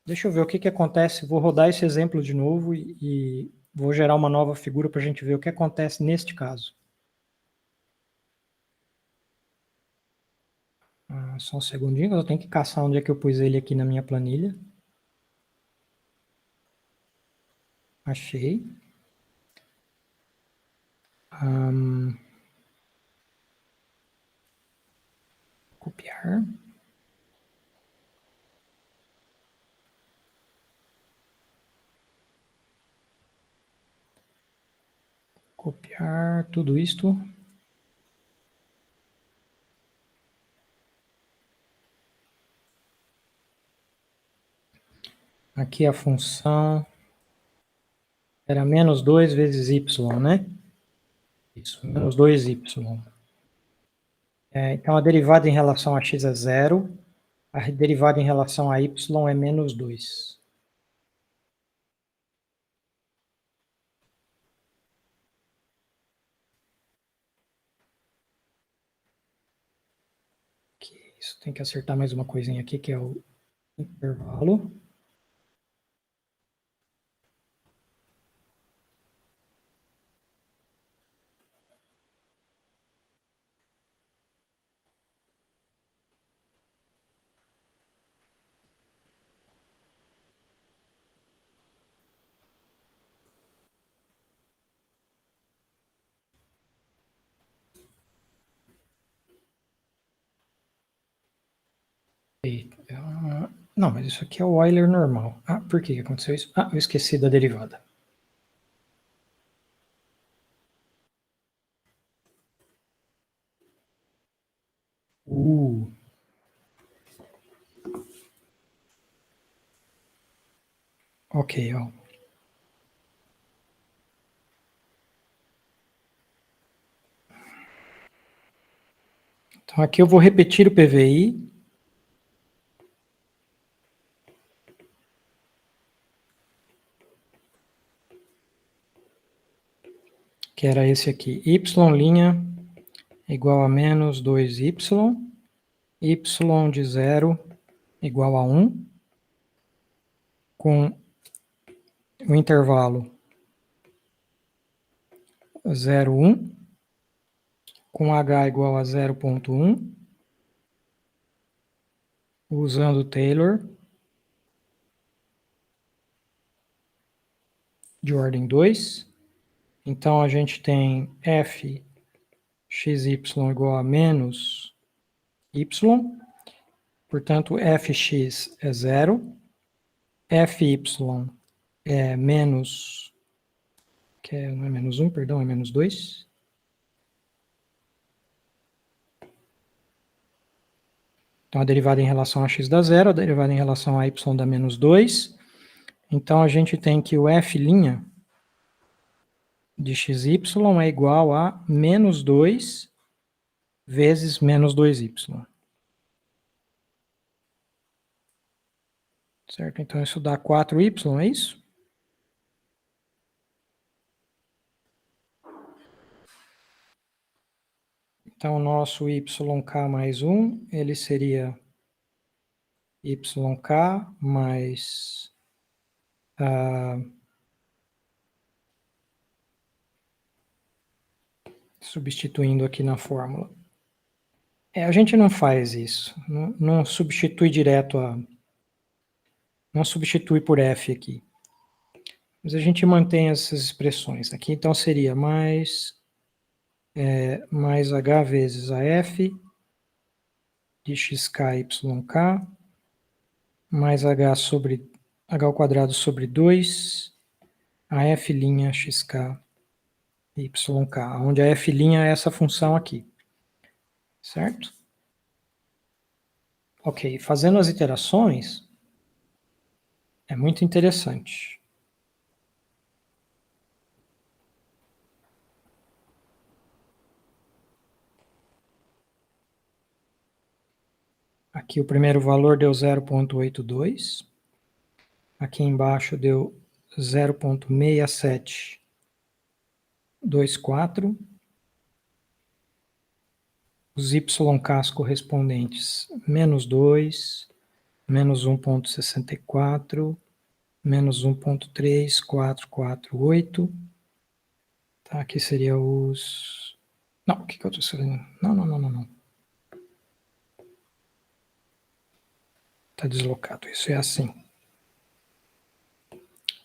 Deixa eu ver o que acontece. Vou rodar esse exemplo de novo e vou gerar uma nova figura para a gente ver o que acontece neste caso. Só um segundinho, eu tenho que caçar onde é que eu pus ele aqui na minha planilha. Achei. Copiar. Copiar tudo isto. Aqui a função era menos 2 vezes y, né? Isso, menos 2y. Então, a derivada em relação a x é 0, a derivada em relação a y é menos 2. Isso, tem que acertar mais uma coisinha aqui, que é o intervalo. Não, mas isso aqui é o Euler normal. Por que aconteceu isso? Eu esqueci da derivada. Ok, ó. Então aqui eu vou repetir o PVI. Que era esse aqui. Y' igual a menos 2y. Y de 0 igual a 1. Com o intervalo 0, 1. Com h igual a 0,1. Usando Taylor. De ordem 2. Então, a gente tem f xy igual a menos y. Portanto, fx é 0. Fy é menos... não é menos 1, perdão, é menos 2. Então, a derivada em relação a x dá zero, a derivada em relação a y dá menos 2. Então, a gente tem que o f' de xy é igual a menos 2 vezes menos 2y. Certo? Então, isso dá 4y, é isso? Então, o nosso yk mais 1, ele seria yk mais... substituindo aqui na fórmula. A gente não faz isso. Não substitui direto não substitui por f aqui. Mas a gente mantém essas expressões aqui. Então, seria mais h vezes a f de xk yk mais h ao quadrado sobre 2 a f' xk yk, onde a f' é essa função aqui. Certo? Ok, fazendo as iterações, é muito interessante. Aqui o primeiro valor deu 0,82. Aqui embaixo deu 0,6724. Os YKs correspondentes, menos 2, menos 1,64, menos 1,3448. Tá, aqui seria os... Não, o que eu estou escrevendo? Não. Está deslocado, isso é assim.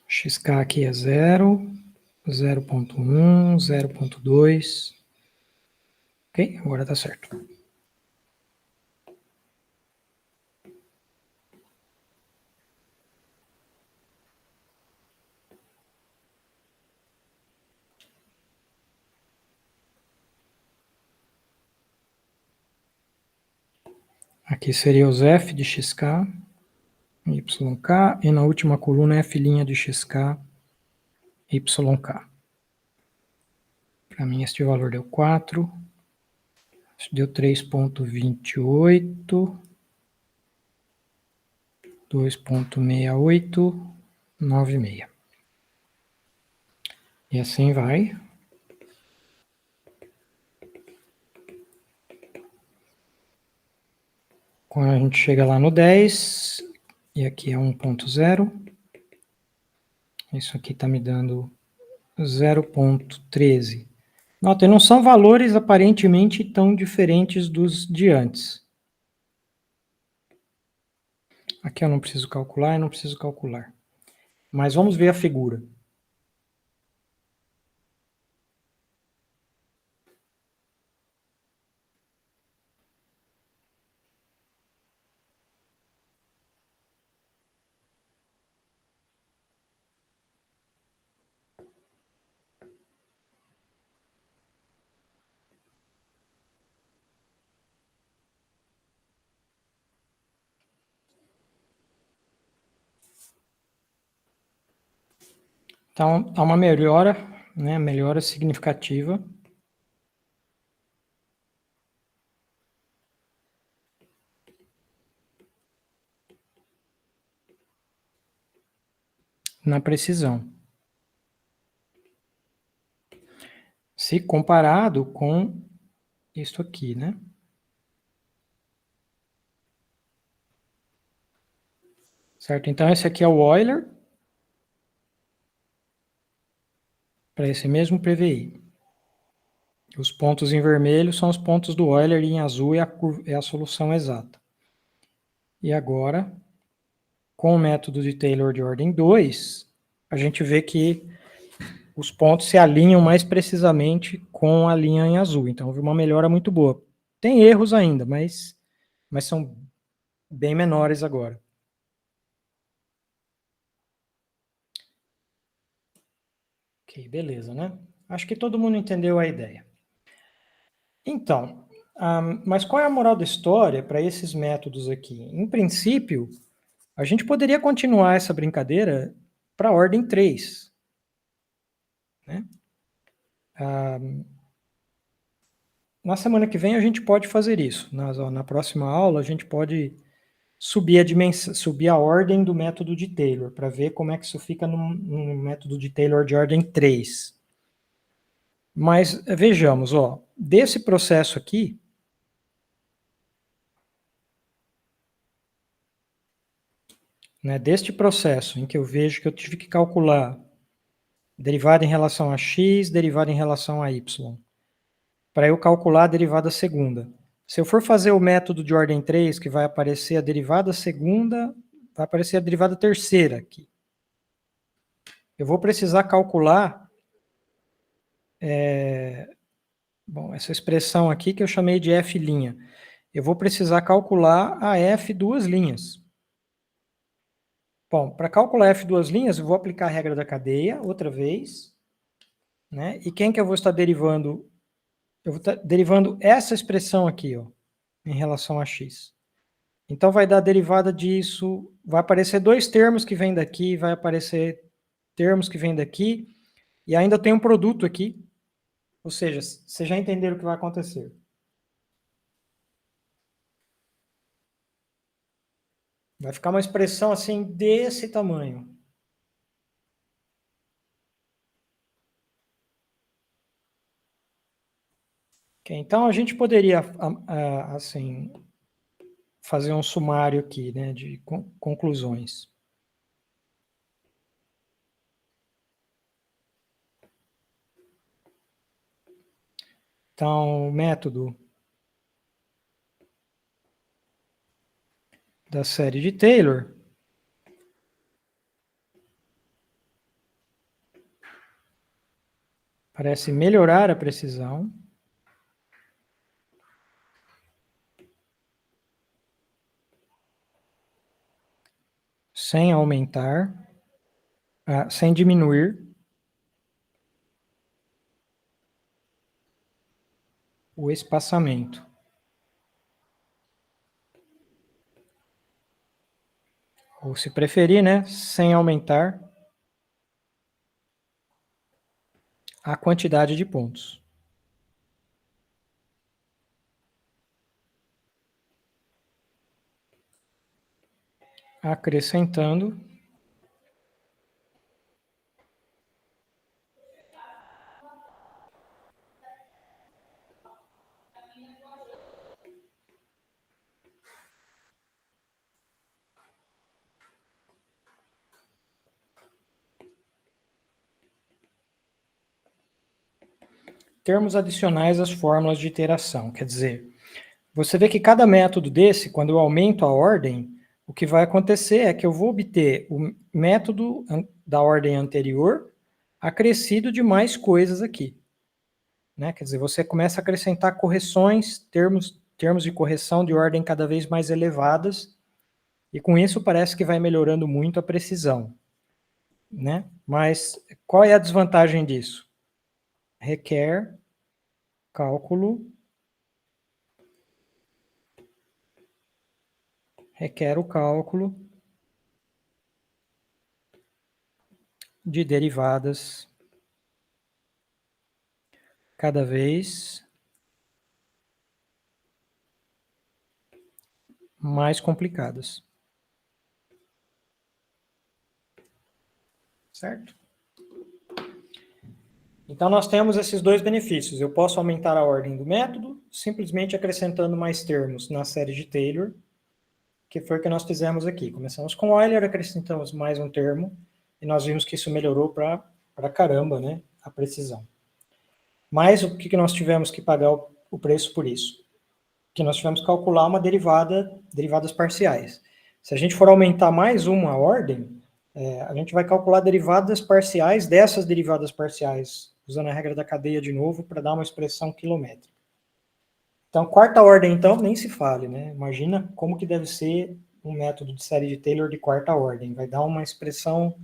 XK aqui é 0, 0,1, 0,2. Ok? Agora está certo. Aqui seria os f de xk, yk, e na última coluna f' de xk, yk. Para mim este valor deu 4, deu 3,28, 2,68, 9,6. E assim vai. Quando a gente chega lá no 10, e aqui é 1,0, isso aqui está me dando 0,13. Nota, não são valores aparentemente tão diferentes dos de antes. Aqui eu não preciso calcular e não preciso calcular. Mas vamos ver a figura. Então, há uma melhora, né, melhora significativa. Na precisão. Se comparado com isso aqui, né? Certo? Então, esse aqui é o Euler, para esse mesmo PVI. Os pontos em vermelho são os pontos do Euler e em azul é a solução exata. E agora, com o método de Taylor de ordem 2, a gente vê que os pontos se alinham mais precisamente com a linha em azul. Então, houve uma melhora muito boa. Tem erros ainda, mas são bem menores agora. Ok, beleza, né? Acho que todo mundo entendeu a ideia. Então, Mas qual é a moral da história para esses métodos aqui? Em princípio, a gente poderia continuar essa brincadeira para a ordem 3. Né? Na semana que vem a gente pode fazer isso. Na próxima aula a gente pode subir a ordem do método de Taylor, para ver como é que isso fica no método de Taylor de ordem 3. Mas vejamos, desse processo aqui, né, deste processo em que eu vejo que eu tive que calcular derivada em relação a x, derivada em relação a y, para eu calcular a derivada segunda. Se eu for fazer o método de ordem 3, que vai aparecer a derivada segunda, vai aparecer a derivada terceira aqui. Eu vou precisar calcular essa expressão aqui que eu chamei de f'. Eu vou precisar calcular a f duas linhas. Bom, para calcular f duas linhas, eu vou aplicar a regra da cadeia outra vez. Né? E quem que eu vou estar derivando? Eu vou estar derivando essa expressão aqui, em relação a x. Então, vai dar a derivada disso, vai aparecer dois termos que vêm daqui, vai aparecer termos que vêm daqui, e ainda tem um produto aqui. Ou seja, vocês já entenderam o que vai acontecer. Vai ficar uma expressão assim, desse tamanho. Okay, então, a gente poderia, assim, fazer um sumário aqui, né, de conclusões. Então, o método da série de Taylor parece melhorar a precisão sem aumentar, sem diminuir o espaçamento. Ou, se preferir, né, sem aumentar a quantidade de pontos. Acrescentando termos adicionais às fórmulas de iteração. Quer dizer, você vê que cada método desse, quando eu aumento a ordem, o que vai acontecer é que eu vou obter o método da ordem anterior acrescido de mais coisas aqui. Né? Quer dizer, você começa a acrescentar correções, termos de correção de ordem cada vez mais elevadas, e com isso parece que vai melhorando muito a precisão. Né? Mas qual é a desvantagem disso? Requer o cálculo de derivadas cada vez mais complicadas. Certo? Então, nós temos esses dois benefícios. Eu posso aumentar a ordem do método, simplesmente acrescentando mais termos na série de Taylor, que foi o que nós fizemos aqui. Começamos com Euler, acrescentamos mais um termo, e nós vimos que isso melhorou para caramba, né, a precisão. Mas o que nós tivemos que pagar o preço por isso? Que nós tivemos que calcular uma derivadas parciais. Se a gente for aumentar mais uma ordem, a gente vai calcular derivadas parciais dessas derivadas parciais, usando a regra da cadeia de novo, para dar uma expressão quilométrica. Então, quarta ordem, então, nem se fale, né? Imagina como que deve ser um método de série de Taylor de quarta ordem. Vai dar uma expressão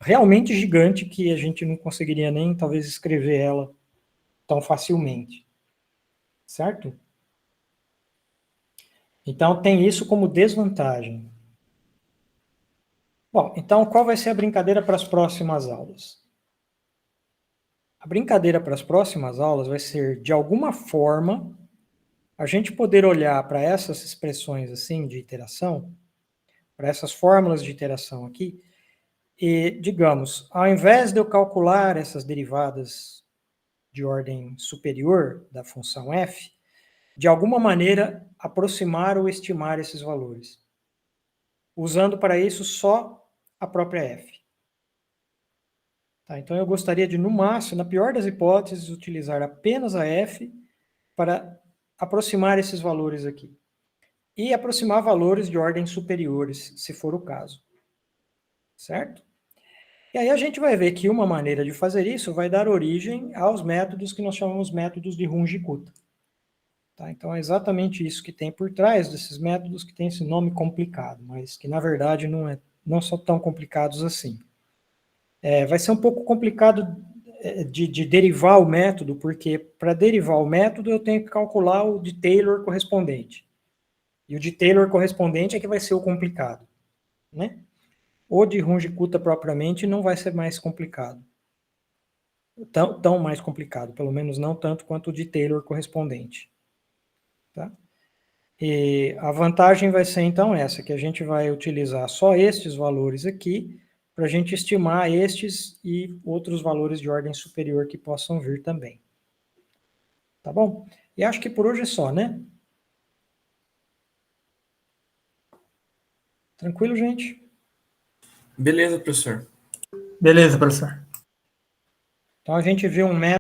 realmente gigante que a gente não conseguiria nem, talvez, escrever ela tão facilmente. Certo? Então, tem isso como desvantagem. Bom, então qual vai ser a brincadeira para as próximas aulas? A brincadeira para as próximas aulas vai ser, de alguma forma, a gente poder olhar para essas expressões assim de iteração, para essas fórmulas de iteração aqui, e, digamos, ao invés de eu calcular essas derivadas de ordem superior da função f, de alguma maneira aproximar ou estimar esses valores, usando para isso só a própria f. Tá, então eu gostaria de, no máximo, na pior das hipóteses, utilizar apenas a f para aproximar esses valores aqui. E aproximar valores de ordem superiores, se for o caso. Certo? E aí a gente vai ver que uma maneira de fazer isso vai dar origem aos métodos que nós chamamos métodos de Runge-Kutta. Tá? Então é exatamente isso que tem por trás desses métodos que tem esse nome complicado, mas que na verdade não são tão complicados assim. Vai ser um pouco complicado de derivar o método, porque para derivar o método eu tenho que calcular o de Taylor correspondente. E o de Taylor correspondente é que vai ser o complicado, né? O de Runge-Kutta propriamente não vai ser mais complicado. Tão mais complicado, pelo menos não tanto quanto o de Taylor correspondente. Tá? E a vantagem vai ser então essa, que a gente vai utilizar só estes valores aqui, para a gente estimar estes e outros valores de ordem superior que possam vir também. Tá bom? E acho que por hoje é só, né? Tranquilo, gente? Beleza, professor. Beleza, professor. Então a gente viu um método